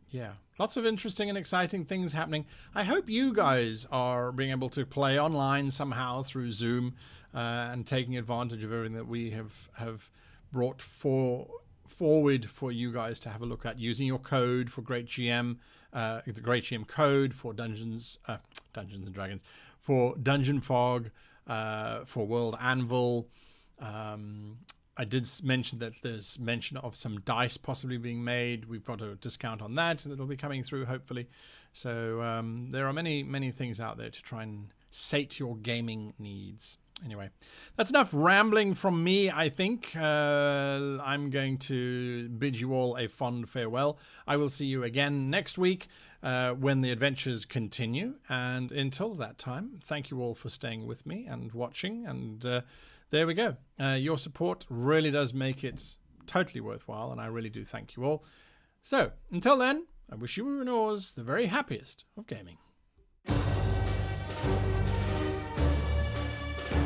Yeah, lots of interesting and exciting things happening. I hope you guys are being able to play online somehow through Zoom and taking advantage of everything that we have brought forward for you guys to have a look at using your code for Great GM, the Great GM code for Dungeons and Dragons, for Dungeon Fog, for World Anvil. I did mention that there's mention of some dice possibly being made. We've got a discount on that that'll be coming through hopefully. So there are many things out there to try and sate your gaming needs. Anyway, that's enough rambling from me, I think. I'm going to bid you all a fond farewell. I will see you again next week when the adventures continue. And until that time, thank you all for staying with me and watching. And there we go. Your support really does make it totally worthwhile, and I really do thank you all. So, until then, I wish you and yours the very happiest of gaming.